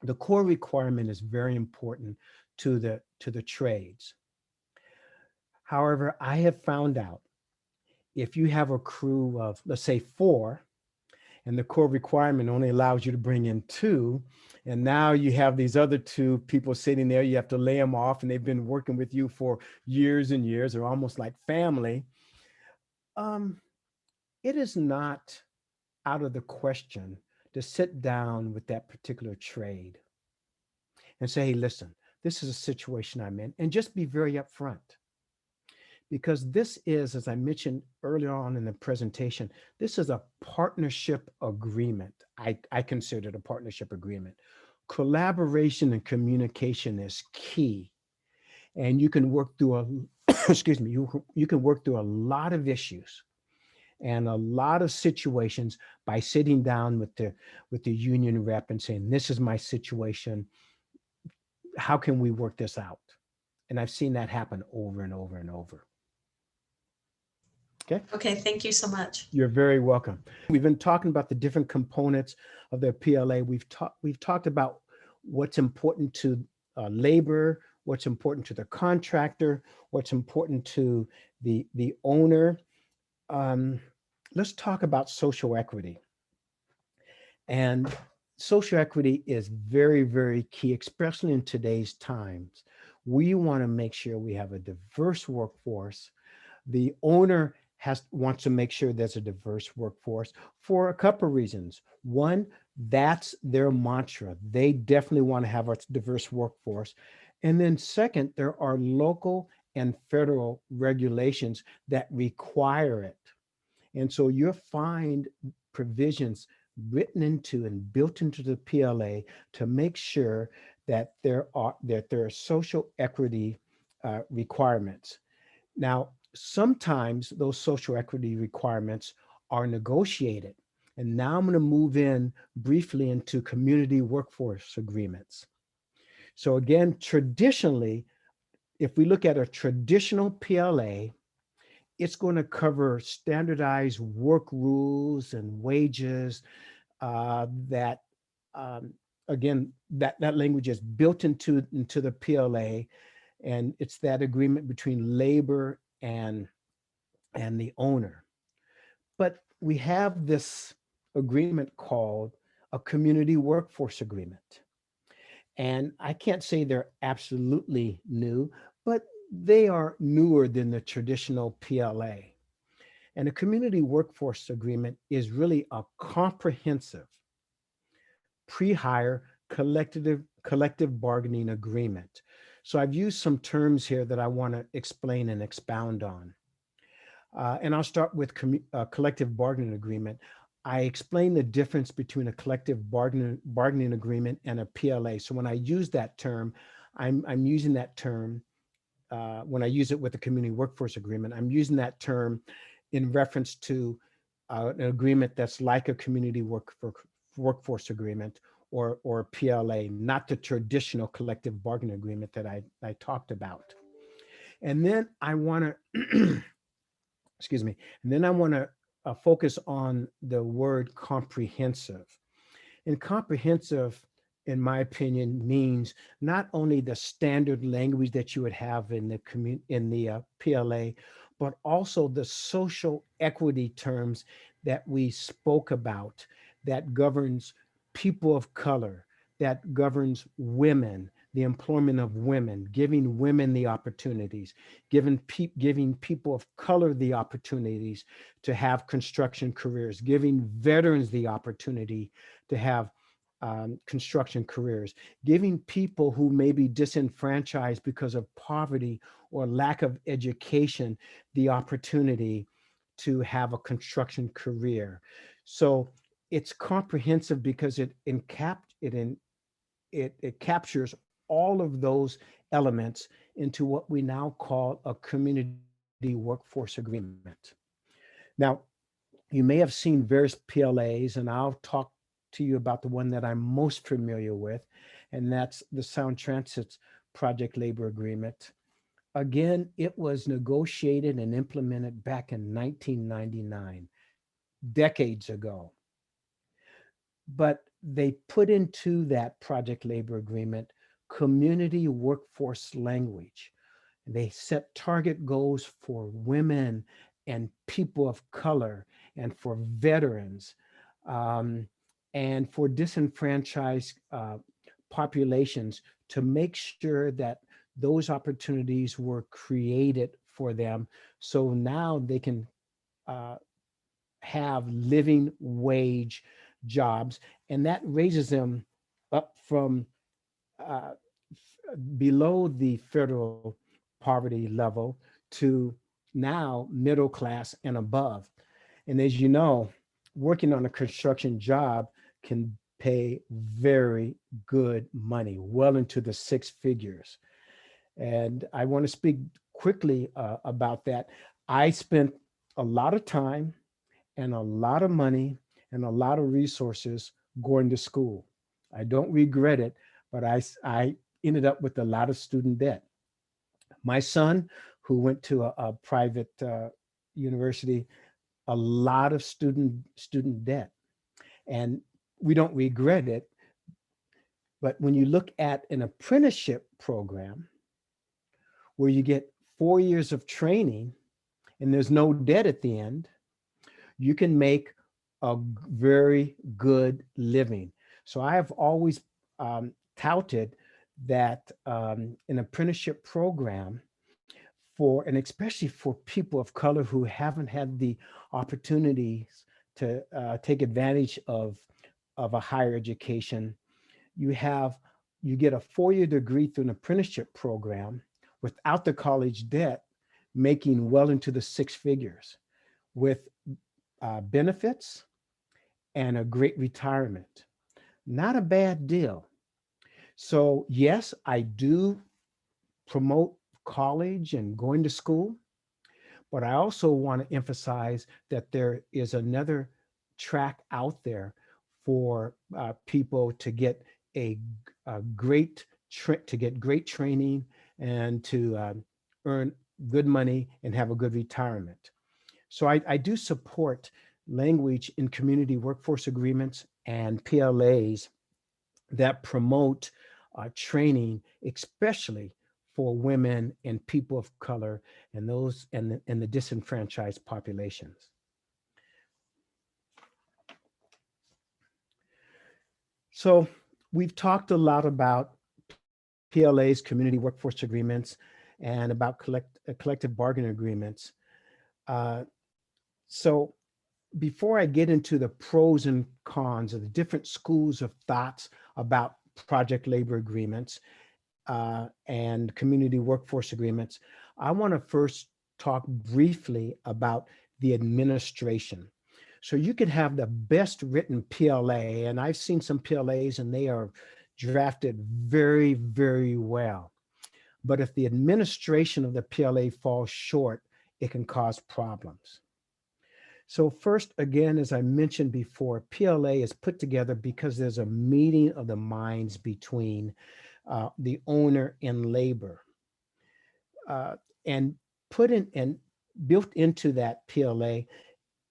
the core requirement is very important to the trades. However, I have found out if you have a crew of, let's say 4, and the core requirement only allows you to bring in 2, and now you have these other 2 people sitting there, you have to lay them off, and they've been working with you for years and years, or almost like family. It is not out of the question to sit down with that particular trade and say, hey, listen, this is a situation I'm in, and just be very upfront. Because this is, as I mentioned earlier on in the presentation, this is a partnership agreement. I consider it a partnership agreement. Collaboration and communication is key. And you can work through excuse me, you can work through a lot of issues and a lot of situations by sitting down with the union rep and saying, this is my situation. How can we work this out? And I've seen that happen over and over and over. Okay. Okay, thank you so much. You're very welcome. We've been talking about the different components of the PLA. We've talked about what's important to labor, what's important to the contractor, what's important to the owner. Let's talk about social equity. And social equity is very, very key, especially in today's times. We want to make sure we have a diverse workforce. The owner wants to make sure there's a diverse workforce for a couple of reasons. One, that's their mantra. They definitely want to have a diverse workforce. And then second, there are local and federal regulations that require it. And so you'll find provisions written into and built into the PLA to make sure that there are social equity requirements. Now, sometimes those social equity requirements are negotiated. And now I'm going to move in briefly into community workforce agreements. So again, traditionally, if we look at a traditional PLA, it's going to cover standardized work rules and wages that language is built into the PLA, and it's that agreement between labor and the owner. But we have this agreement called a community workforce agreement. And I can't say they're absolutely new, but they are newer than the traditional PLA. And a community workforce agreement is really a comprehensive pre-hire collective bargaining agreement. So I've used some terms here that I want to explain and expound on. And I'll start with collective bargaining agreement. I explain the difference between a collective bargaining agreement and a PLA. So when I use that term, I'm using that term, when I use it with the community workforce agreement, I'm using that term in reference to an agreement that's like a community workforce agreement or PLA, not the traditional collective bargaining agreement that I talked about. And then I want to, excuse me, and then I want to focus on the word comprehensive. And comprehensive in my opinion, means not only the standard language that you would have in the PLA, but also the social equity terms that we spoke about that governs people of color, that governs women, the employment of women, giving women the opportunities, giving people of color the opportunities to have construction careers, giving veterans the opportunity to have construction careers, giving people who may be disenfranchised because of poverty or lack of education the opportunity to have a construction career. So it's comprehensive because it captures all of those elements into what we now call a community workforce agreement. Now, you may have seen various PLAs, and I'll talk to you about the one that I'm most familiar with, and that's the Sound Transit's Project Labor Agreement. Again, it was negotiated and implemented back in 1999, decades ago. But they put into that project labor agreement community workforce language. They set target goals for women and people of color and for veterans and for disenfranchised populations to make sure that those opportunities were created for them. So now they can have living wage jobs, and that raises them up from below the federal poverty level to now middle class and above. And as you know, working on a construction job can pay very good money, well into the six figures. And I want to speak quickly about that. I spent a lot of time and a lot of money and a lot of resources going to school. I don't regret it, but I ended up with a lot of student debt. My son, who went to a private university, a lot of student debt. And we don't regret it. But when you look at an apprenticeship program where you get 4 years of training and there's no debt at the end, you can make a very good living. So I have always touted that an apprenticeship program for, and especially for people of color who haven't had the opportunities to take advantage of a higher education, you get a 4-year degree through an apprenticeship program without the college debt, making well into the six figures with benefits and a great retirement. Not a bad deal. So yes, I do promote college and going to school, but I also want to emphasize that there is another track out there for people to get great training and to earn good money and have a good retirement. So I do support language in community workforce agreements and PLAs that promote training, especially for women and people of color and those and the disenfranchised populations. So we've talked a lot about PLAs, community workforce agreements, and about collective bargaining agreements. So before I get into the pros and cons of the different schools of thoughts about project labor agreements and community workforce agreements, I want to first talk briefly about the administration. So you could have the best written PLA, and I've seen some PLAs and they are drafted very, very well. But if the administration of the PLA falls short, it can cause problems. So first, again, as I mentioned before, PLA is put together because there's a meeting of the minds between the owner and labor. And put in and built into that PLA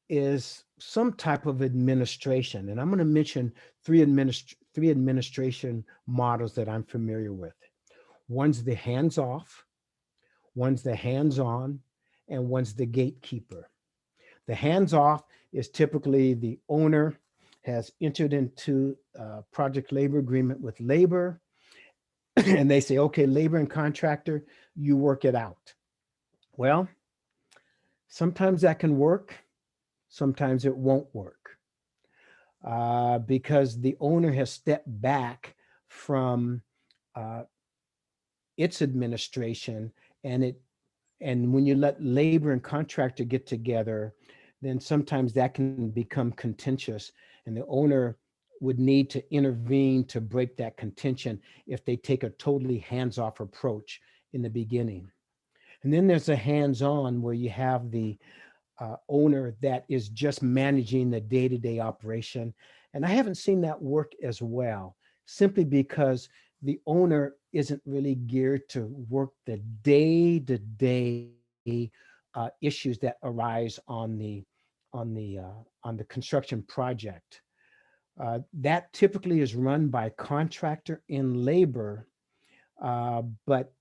is some type of administration. And I'm going to mention three administration models that I'm familiar with. One's the hands-off, one's the hands-on, and one's the gatekeeper. The hands-off is typically the owner has entered into a project labor agreement with labor, and they say, okay, labor and contractor, you work it out. Well, sometimes that can work, sometimes it won't work, because the owner has stepped back from its administration, and when you let labor and contractor get together, then sometimes that can become contentious, and the owner would need to intervene to break that contention if they take a totally hands-off approach in the beginning. And then there's a hands-on where you have the owner that is just managing the day-to-day operation. And I haven't seen that work as well, simply because the owner isn't really geared to work the day-to-day issues that arise on the construction project. That typically is run by contractor and labor, but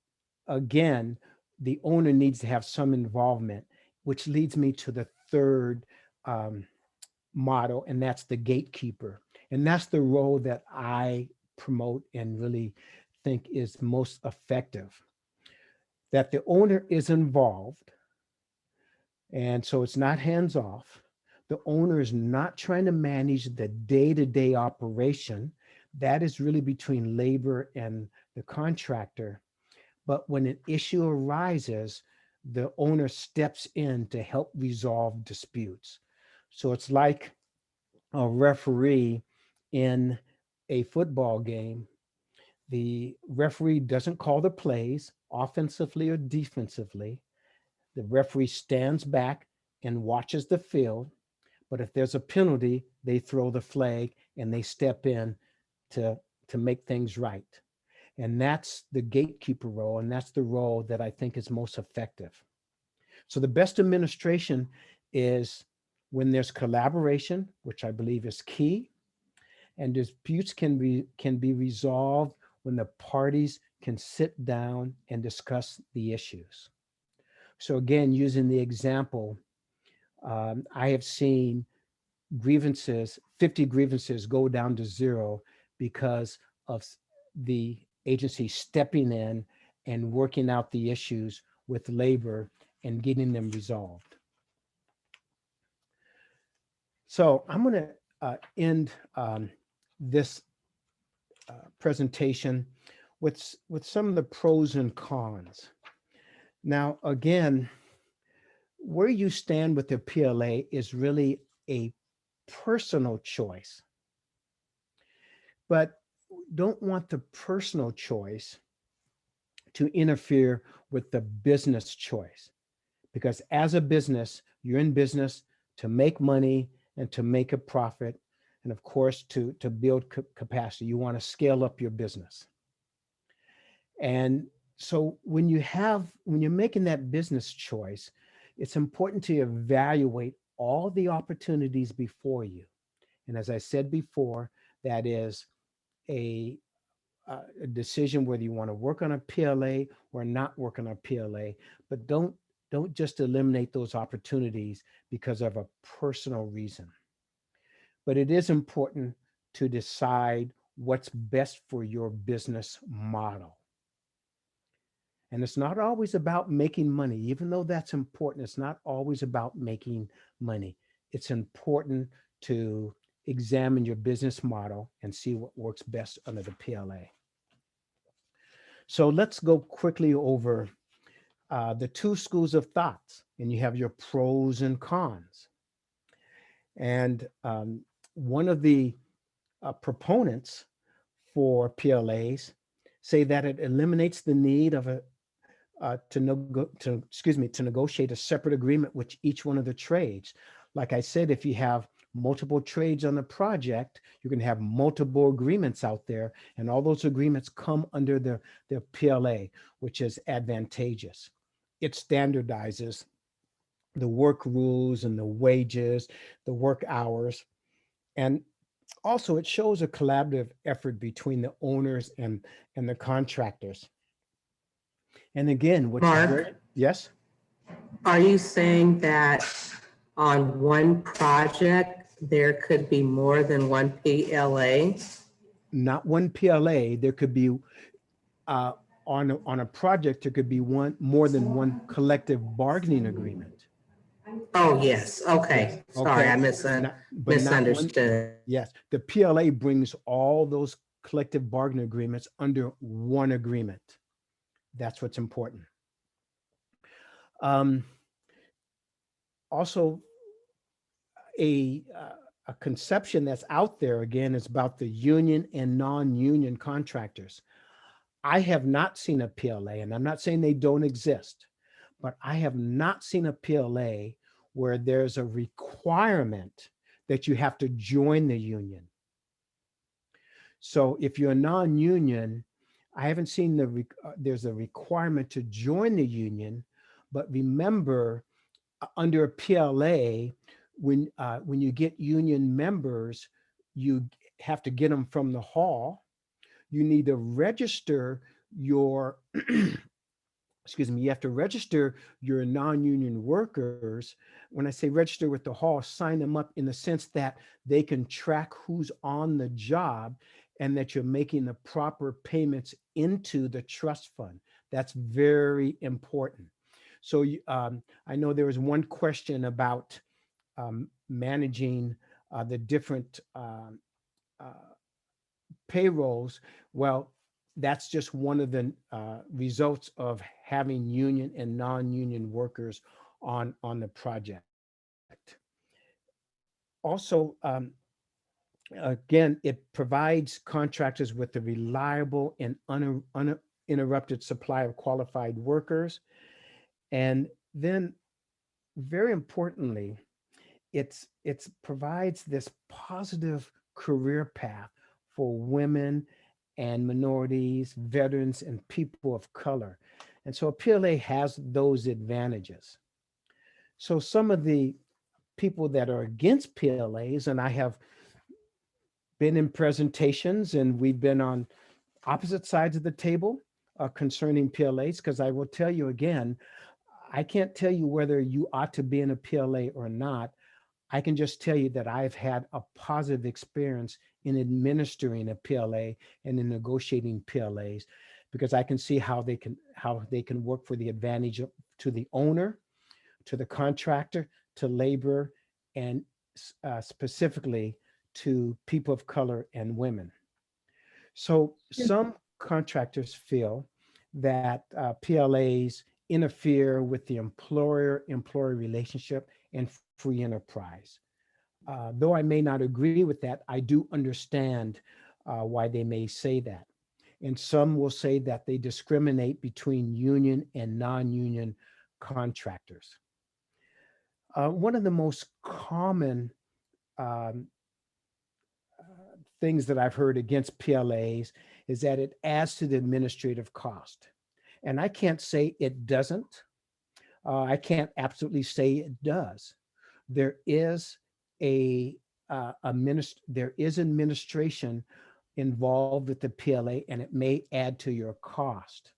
again, the owner needs to have some involvement, which leads me to the third model, and that's the gatekeeper. And that's the role that I promote and really think is most effective. That the owner is involved, and so it's not hands off. The owner is not trying to manage the day-to-day operation. That is really between labor and the contractor. But when an issue arises, the owner steps in to help resolve disputes. So it's like a referee in a football game. The referee doesn't call the plays offensively or defensively. The referee stands back and watches the field. But if there's a penalty, they throw the flag and they step in to make things right. And that's the gatekeeper role, and that's the role that I think is most effective. So the best administration is when there's collaboration, which I believe is key, and disputes can be resolved when the parties can sit down and discuss the issues. So again, using the example, I have seen 50 grievances go down to 0 because of the agency stepping in and working out the issues with labor and getting them resolved. So I'm going to end this presentation with some of the pros and cons. Now, again, where you stand with the PLA is really a personal choice, but don't want the personal choice to interfere with the business choice, because as a business, you're in business to make money and to make a profit, and of course to build capacity. You want to scale up your business. And so when you're making that business choice, it's important to evaluate all the opportunities before you. And as I said before, that is a decision whether you want to work on a PLA or not work on a PLA, but don't just eliminate those opportunities because of a personal reason. But it is important to decide what's best for your business model. And it's not always about making money, even though that's important. It's not always about making money. It's important to examine your business model and see what works best under the PLA. So let's go quickly over the two schools of thoughts, and you have your pros and cons. And one of the proponents for PLAs say that it eliminates the need of to negotiate a separate agreement with each one of the trades. Like I said, if you have multiple trades on the project, you're going to have multiple agreements out there, and all those agreements come under the PLA, which is advantageous. It standardizes the work rules and the wages, the work hours. And also it shows a collaborative effort between the owners and the contractors. And again, what's Mark, yes? are you saying that on one project, there could be more than one PLA? Not one PLA, there could be, on a project, there could be more than one collective bargaining agreement. Oh, yes, okay. Yes, Sorry, okay. I But not one. misunderstood. Yes, the PLA brings all those collective bargaining agreements under one agreement. That's what's important. Also, a conception that's out there, again, is about the union and non-union contractors. I have not seen a PLA, and I'm not saying they don't exist, but I have not seen a PLA where there's a requirement that you have to join the union. So if you're a non-union, I haven't seen there's a requirement to join the union, but remember, under a PLA, when you get union members, you have to get them from the hall. You need to register your, excuse me, you have to register your non-union workers. When I say register with the hall, sign them up in the sense that they can track who's on the job and that you're making the proper payments into the trust fund. That's very important. So I know there was one question about managing the different payrolls. Well, that's just one of the results of having union and non-union workers on the project. Also, again, it provides contractors with a reliable and uninterrupted supply of qualified workers. And then, very importantly, it provides this positive career path for women and minorities, veterans, and people of color. And so a PLA has those advantages. So some of the people that are against PLAs, and I have been in presentations and we've been on opposite sides of the table concerning PLAs, because I will tell you again, I can't tell you whether you ought to be in a PLA or not. I can just tell you that I've had a positive experience in administering a PLA and in negotiating PLAs, because I can see how they can work for the advantage to the owner, to the contractor, to labor, and specifically to people of color and women. So some contractors feel that PLAs interfere with the employer-employee relationship and free enterprise. Though I may not agree with that, I do understand why they may say that. And some will say that they discriminate between union and non-union contractors. One of the most common things that I've heard against PLAs is that it adds to the administrative cost. And I can't say it doesn't. I can't absolutely say it does. There is administration involved with the PLA, and it may add to your cost.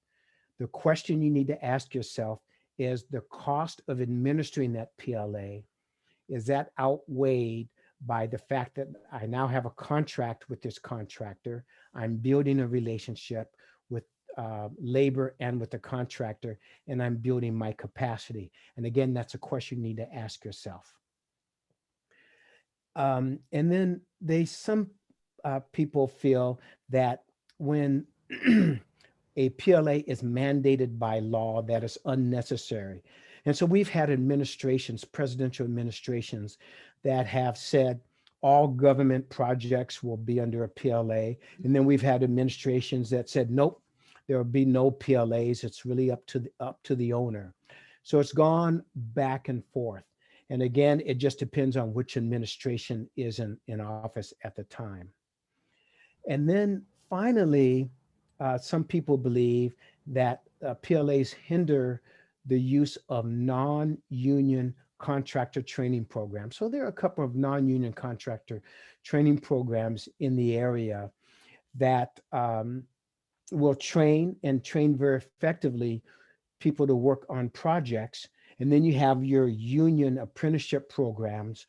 The question you need to ask yourself is the cost of administering that PLA, is that outweighed by the fact that I now have a contract with this contractor, I'm building a relationship with labor and with the contractor, and I'm building my capacity. And again, that's a question you need to ask yourself. And then some people feel that when a PLA is mandated by law, that is unnecessary. And so we've had administrations, presidential administrations, that have said all government projects will be under a PLA. And then we've had administrations that said, nope, there will be no PLAs. It's really up to the owner. So it's gone back and forth. And again, it just depends on which administration is in office at the time. And then finally, some people believe that PLAs hinder the use of non-union contractor training programs. So there are a couple of non-union contractor training programs in the area that will train very effectively people to work on projects. And then you have your union apprenticeship programs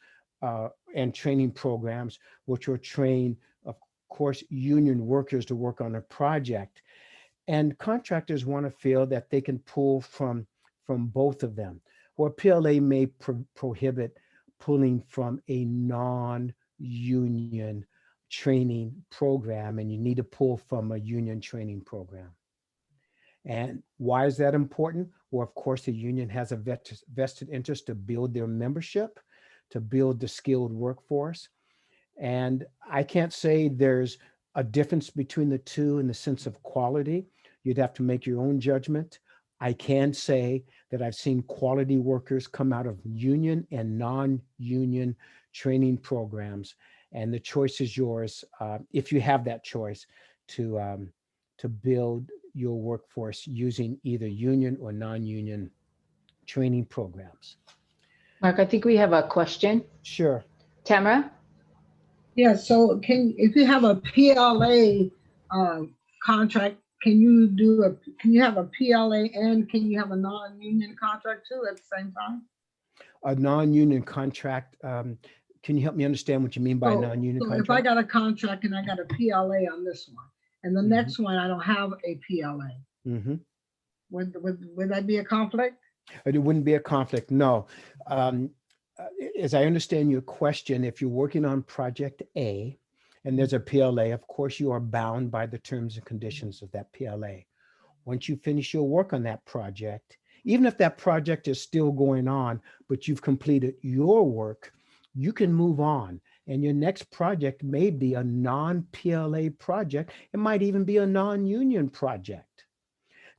and training programs, which will train, of course, union workers to work on a project. And contractors want to feel that they can pull from both of them. Or PLA may prohibit pulling from a non-union training program, and you need to pull from a union training program. And why is that important? Well, of course, the union has a vested interest to build their membership, to build the skilled workforce. And I can't say there's a difference between the two in the sense of quality. You'd have to make your own judgment. I can say that I've seen quality workers come out of union and non-union training programs. And the choice is yours, if you have that choice, to build your workforce using either union or non-union training programs. Mark, I think we have a question. Sure. Tamara? Yeah, so if you have a PLA contract, can you have a PLA and can you have a non-union contract too at the same time? A non-union contract, can you help me understand what you mean by non-union contract? If I got a contract and I got a PLA on this one, and the next one I don't have a PLA, would that be a conflict? It wouldn't be a conflict, no. As I understand your question, if you're working on project A and there's a PLA, of course you are bound by the terms and conditions of that PLA. Once you finish your work on that project, even if that project is still going on, but you've completed your work, you can move on. And your next project may be a non-PLA project. It might even be a non-union project.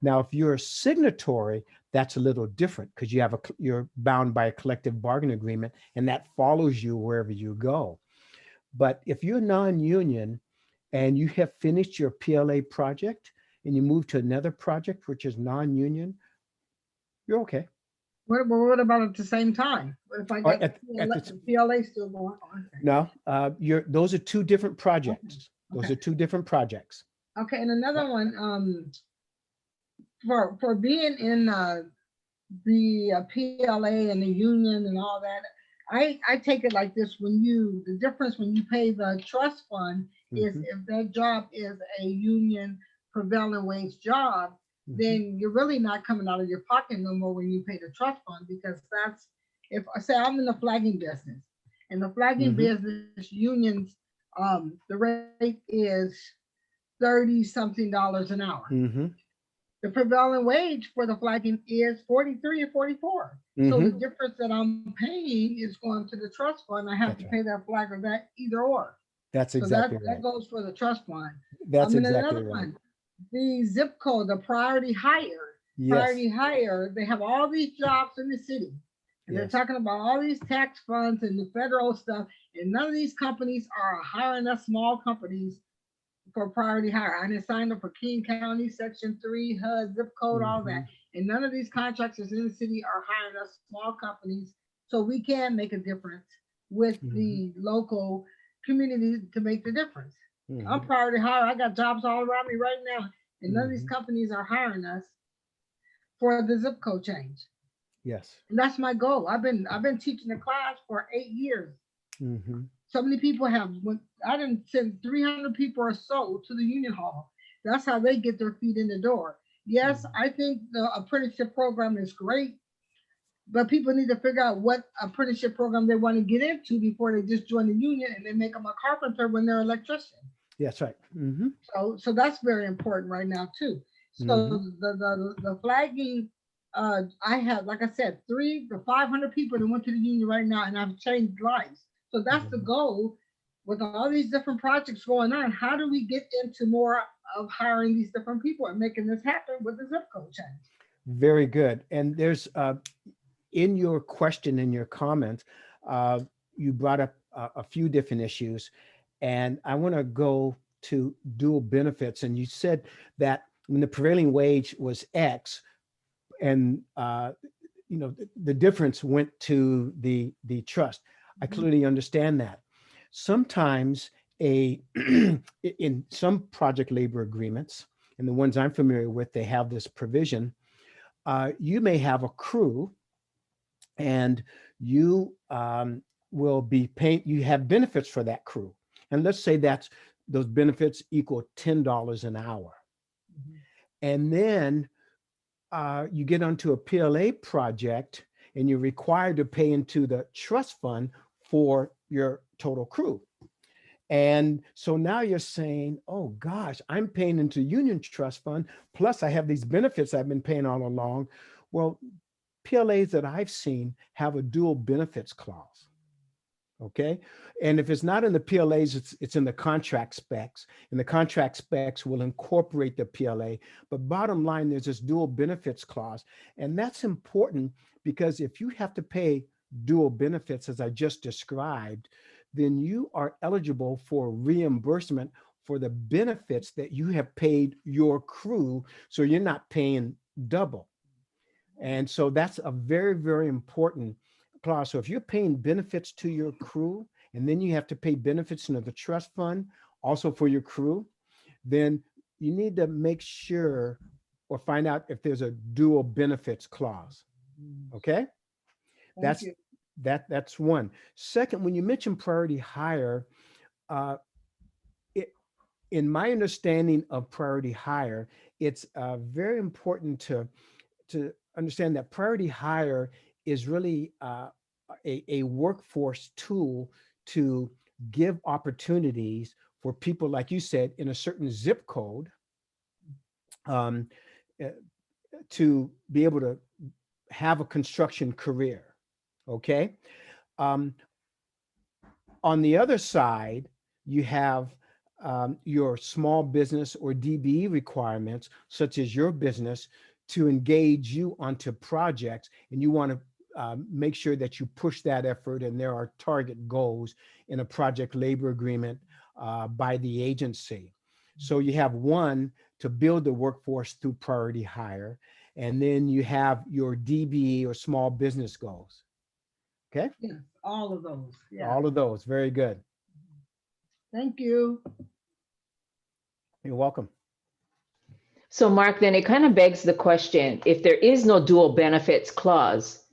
Now, if you're a signatory, that's a little different because you're bound by a collective bargaining agreement and that follows you wherever you go. But if you're non-union and you have finished your PLA project and you move to another project, which is non-union, you're okay. What about at the same time? What if I got the PLA still going on? No, those are two different projects. Those are two different projects. Okay, and another one, for being in the PLA and the union and all that, I take it like this: the difference when you pay the trust fund is if that job is a union prevailing wage job, then you're really not coming out of your pocket no more when you pay the trust fund, because that's, if say I'm in the flagging business and the flagging business unions, the rate is $30-something an hour. The prevailing wage for the flagging is 43 or 44. So the difference that I'm paying is going to the trust fund. I have to pay that flagger that either or. That's exactly right. That goes for the trust fund. That's exactly right. One, the zip code, the priority hire. Yes. Priority hire, they have all these jobs in the city. And they're talking about all these tax funds and the federal stuff. And none of these companies are hiring us small companies for priority hire. I didn't sign up for King County, Section 3, HUD, zip code, all that. And none of these contractors in the city are hiring us small companies. So we can make a difference with the local community to make the difference. I'm priority hire. I got jobs all around me right now. And none of these companies are hiring us for the zip code change. Yes. And that's my goal. I've been teaching the class for 8 years. So many people I didn't send 300 people or so to the union hall. That's how they get their feet in the door. Yes, I think the apprenticeship program is great, but people need to figure out what apprenticeship program they want to get into before they just join the union and they make them a carpenter when they're an electrician. That's right. So that's very important right now too. So the flagging, I have, like I said, 300 to 500 people that went to the union right now, and I've changed lives. So that's the goal with all these different projects going on. How do we get into more of hiring these different people and making this happen with the zip code change? Very good. And there's, in your question, in your comments, you brought up a few different issues, and I want to go to dual benefits. And you said that when the prevailing wage was X, and the difference went to the trust. I clearly understand that. Sometimes in some project labor agreements, and the ones I'm familiar with, they have this provision. You may have a crew, and you will be paying, you have benefits for that crew. And let's say those benefits equal $10 an hour. And then you get onto a PLA project and you're required to pay into the trust fund for your total crew. And so now you're saying, oh gosh, I'm paying into union trust fund, plus I have these benefits I've been paying all along. Well, PLAs that I've seen have a dual benefits clause. Okay. And if it's not in the PLAs, it's in the contract specs, and the contract specs will incorporate the PLA. But bottom line, there's this dual benefits clause. And that's important because if you have to pay dual benefits, as I just described, then you are eligible for reimbursement for the benefits that you have paid your crew. So you're not paying double. And so that's a very, very important clause. So if you're paying benefits to your crew, and then you have to pay benefits into the trust fund also for your crew, then you need to make sure or find out if there's a dual benefits clause. Okay. That's one. Second, when you mention priority hire, in my understanding of priority hire, it's very important to understand that priority hire is really a workforce tool to give opportunities for people, like you said, in a certain zip code, to be able to have a construction career. Okay. On the other side, you have your small business or DBE requirements, such as your business, to engage you onto projects, and you want to make sure that you push that effort, and there are target goals in a project labor agreement by the agency. So you have one to build the workforce through priority hire, and then you have your DBE or small business goals. Okay. Yes, all of those. Yeah. All of those. Very good. Thank you. You're welcome. So Mark, then it kind of begs the question, if there is no dual benefits clause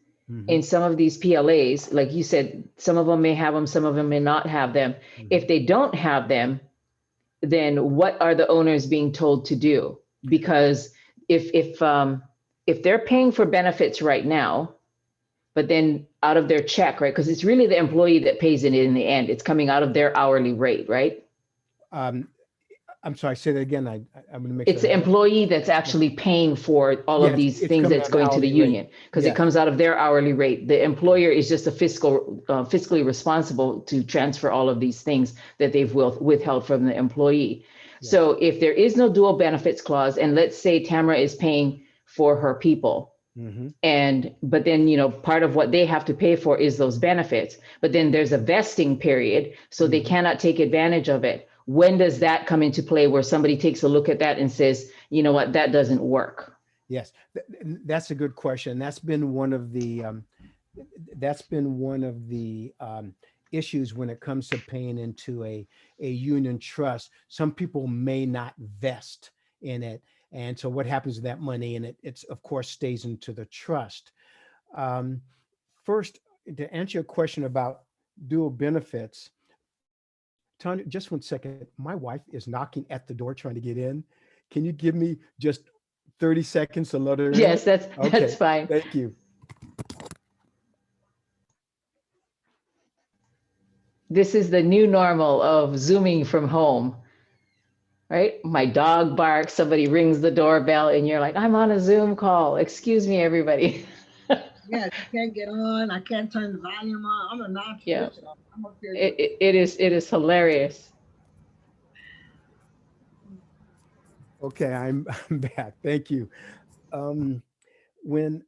in some of these PLAs, like you said, some of them may have them, some of them may not have them. If they don't have them, then what are the owners being told to do? Because if they're paying for benefits right now, but then out of their check, right? Because it's really the employee that pays it in the end. It's coming out of their hourly rate, right? I'm sorry, say that again. I'm going to make It's sure. the employee that's actually paying for all of these things that's going to the union, because it comes out of their hourly rate. The employer is just a fiscally responsible to transfer all of these things that they've withheld from the employee. Yes. So if there is no dual benefits clause, and let's say Tamara is paying for her people, but then, part of what they have to pay for is those benefits, but then there's a vesting period, so they cannot take advantage of it. When does that come into play, where somebody takes a look at that and says, you know what, that doesn't work? Yes, that's a good question. That's been one of the issues when it comes to paying into a union trust. Some people may not vest in it. And so what happens to that money? And it's of course stays into the trust. First, to answer your question about dual benefits, Tanya, just 1 second. My wife is knocking at the door trying to get in. Can you give me just 30 seconds to let her in? Yes, that's fine. Thank you. This is the new normal of Zooming from home, right? My dog barks, somebody rings the doorbell, and you're like, I'm on a Zoom call. Excuse me, everybody. Yes, you can't get on. I can't turn the volume on. I'm a non-traditional. I'm up here. It is hilarious. Okay, I'm back. Thank you. When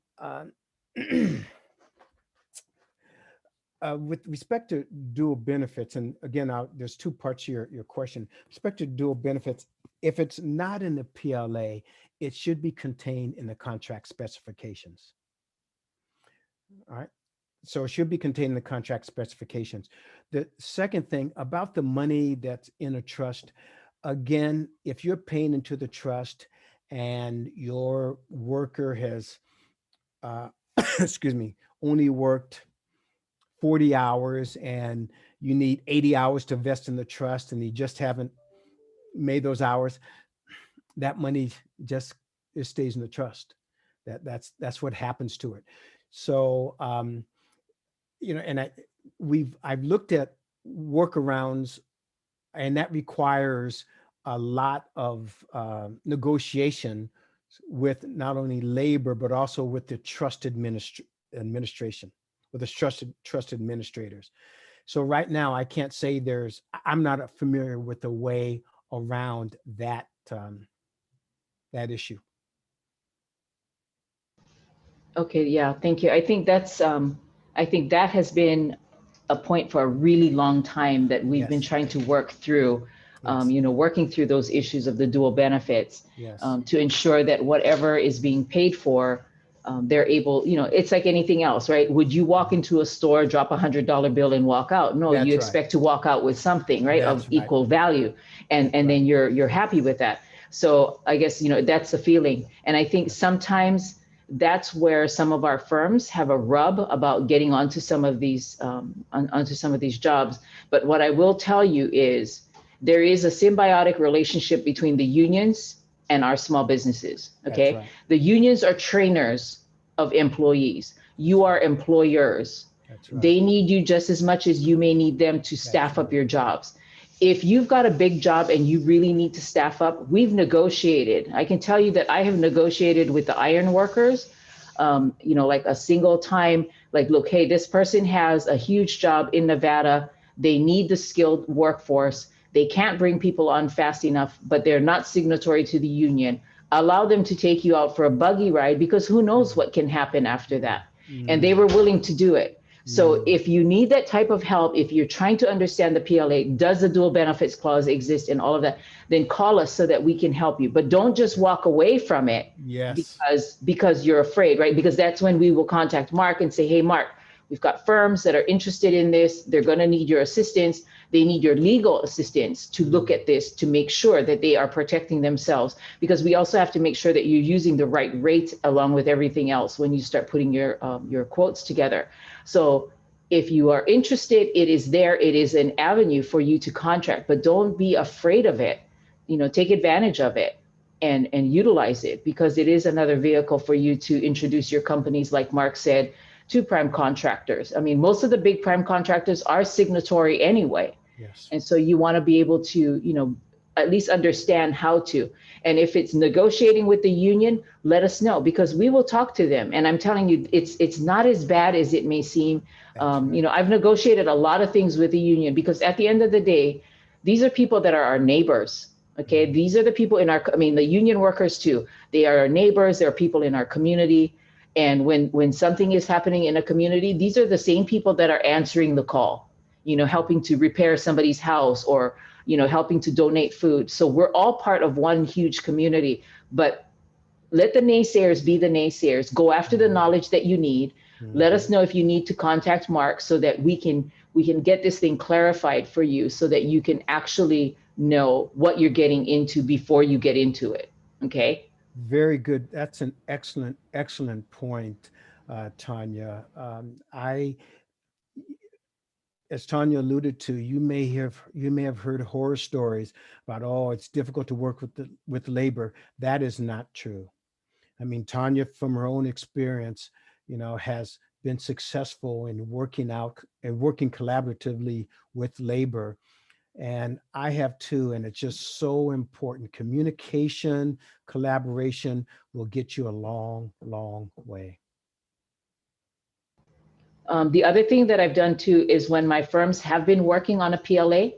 with respect to dual benefits, and again, there's two parts to your question. With respect to dual benefits, if it's not in the PLA, it should be contained in the contract specifications. All right. So it should be contained in the contract specifications. The second thing about the money that's in a trust, again, if you're paying into the trust and your worker has, excuse me, only worked 40 hours and you need 80 hours to vest in the trust and you just haven't made those hours, that money just, it stays in the trust. That's what happens to it. So, and I've looked at workarounds, and that requires a lot of negotiation with not only labor, but also with the trust administration, with the trust administrators. So right now I can't say I'm not familiar with the way around that, that issue. Okay, yeah, thank you. I think that has been a point for a really long time that we've been Yes. trying to work through, Yes. working through those issues of the dual benefits, Yes. to ensure that whatever is being paid for, they're able, it's like anything else, right? Would you walk into a store, drop $100 bill and walk out? No, That's you right. expect to walk out with something, right, That's of right. equal value, and That's right. then you're happy with that. So I guess, that's the feeling. And I think sometimes that's where some of our firms have a rub about getting onto some of these jobs. But what I will tell you is there is a symbiotic relationship between the unions and our small businesses. Okay, That's right. The unions are trainers of employees. You are employers. That's right. They need you just as much as you may need them to staff up right. your jobs. If you've got a big job and you really need to staff up, we've negotiated. I can tell you that I have negotiated with the iron workers, like a single time, like, look, hey, this person has a huge job in Nevada. They need the skilled workforce. They can't bring people on fast enough, but they're not signatory to the union. Allow them to take you out for a buggy ride, because who knows what can happen after that. And they were willing to do it. So if you need that type of help, if you're trying to understand the PLA, does the dual benefits clause exist and all of that, then call us so that we can help you. But don't just walk away from it. Yes. Because you're afraid, right? Because that's when we will contact Mark and say, hey, Mark, we've got firms that are interested in this. They're going to need your assistance. They need your legal assistance to look at this, to make sure that they are protecting themselves, because we also have to make sure that you're using the right rate along with everything else when you start putting your quotes together. So if you are interested, it is there. It is an avenue for you to contract, but don't be afraid of it. Take advantage of it and utilize it, because it is another vehicle for you to introduce your companies, like Mark said, to prime contractors. I mean, most of the big prime contractors are signatory anyway. Yes. And so you want to be able to, at least understand how to. And if it's negotiating with the union, let us know, because we will talk to them. And I'm telling you, it's not as bad as it may seem. Right. I've negotiated a lot of things with the union, because at the end of the day, these are people that are our neighbors. Okay. These are the people the union workers too. They are our neighbors. They're people in our community. And when something is happening in a community, these are the same people that are answering the call, helping to repair somebody's house, or, helping to donate food. So we're all part of one huge community. But let the naysayers be the naysayers. Go after the knowledge that you need. Let us know if you need to contact Mark, so that we can get this thing clarified for you, so that you can actually know what you're getting into before you get into it. Okay. Very good. That's an excellent point, Tanya. As Tanya alluded to, you may have heard horror stories about, oh, it's difficult to work with labor. That is not true. I mean, Tanya, from her own experience, has been successful in working collaboratively with labor. And I have too, and it's just so important. Communication, collaboration will get you a long, long way. The other thing that I've done too is, when my firms have been working on a PLA,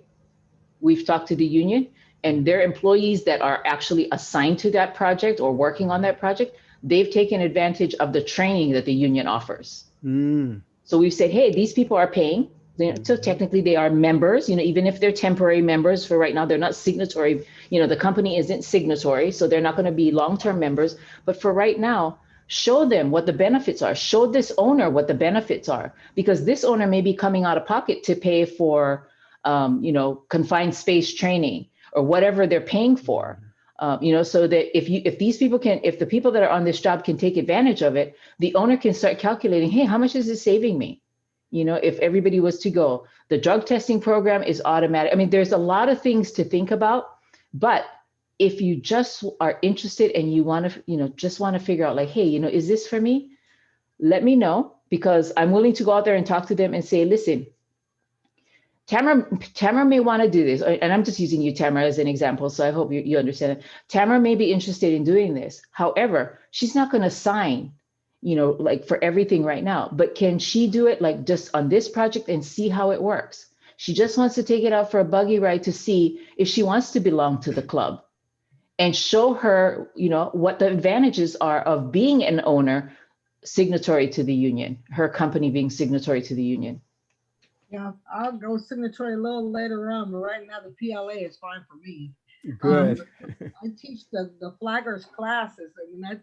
we've talked to the union, and their employees that are actually assigned to that project or working on that project, they've taken advantage of the training that the union offers. So we've said, hey, these people are paying. So technically they are members, even if they're temporary members for right now, they're not signatory. The company isn't signatory, so they're not going to be long-term members. But for right now, show them what the benefits are. Show this owner what the benefits are, because this owner may be coming out of pocket to pay for, confined space training or whatever they're paying for. So that if the people that are on this job can take advantage of it, the owner can start calculating, hey, how much is this saving me? If everybody was to go. The drug testing program is automatic. I mean, there's a lot of things to think about, but if you just are interested and you want to, just want to figure out like, hey, is this for me? Let me know, because I'm willing to go out there and talk to them and say, listen, Tamara may want to do this. And I'm just using you, Tamara, as an example. So I hope you understand it. Tamara may be interested in doing this. However, she's not going to sign, like for everything right now, but can she do it like just on this project and see how it works? She just wants to take it out for a buggy ride to see if she wants to belong to the club, and show her, what the advantages are of being an owner signatory to the union, her company being signatory to the union. Yeah, I'll go signatory a little later on, but right now the PLA is fine for me. Good. I teach the flaggers classes, and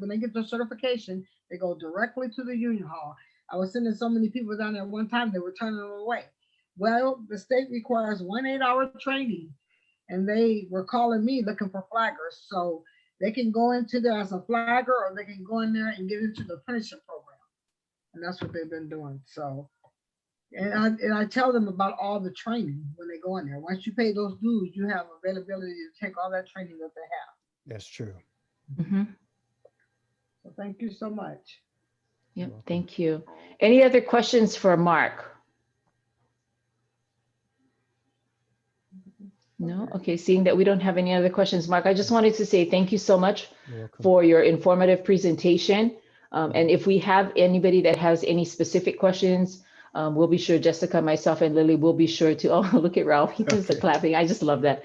when they get their certification, they go directly to the union hall. I was sending so many people down there one time, they were turning them away. Well, the state requires 1 8-hour training, and they were calling me looking for flaggers. So they can go into there as a flagger, or they can go in there and get into the apprenticeship program. And that's what they've been doing. So, and I tell them about all the training when they go in there. Once you pay those dues, you have availability to take all that training that they have. That's true. Mm-hmm. So thank you so much. Yep, thank you. Any other questions for Mark? No? Okay, seeing that we don't have any other questions, Mark, I just wanted to say thank you so much for your informative presentation. And if we have anybody that has any specific questions, we'll be sure, Jessica, myself, and Lily will be sure to, oh, look at Ralph, he does the clapping. I just love that.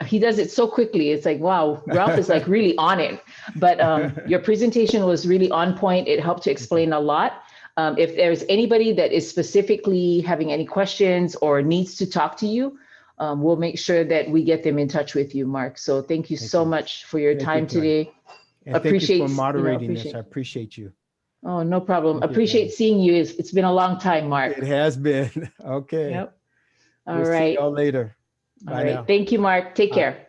He does it so quickly. It's like, wow, Ralph is like really on it. But your presentation was really on point. It helped to explain a lot. If there's anybody that is specifically having any questions or needs to talk to you, we'll make sure that we get them in touch with you, Mark. So thank you so much for your time today. And thank you for moderating this. I appreciate you. Oh, no problem. Appreciate seeing you. It's been a long time, Mark. It has been. Okay. Yep. All We'll right. see y'all later. All right. Thank you, Mark. Take care.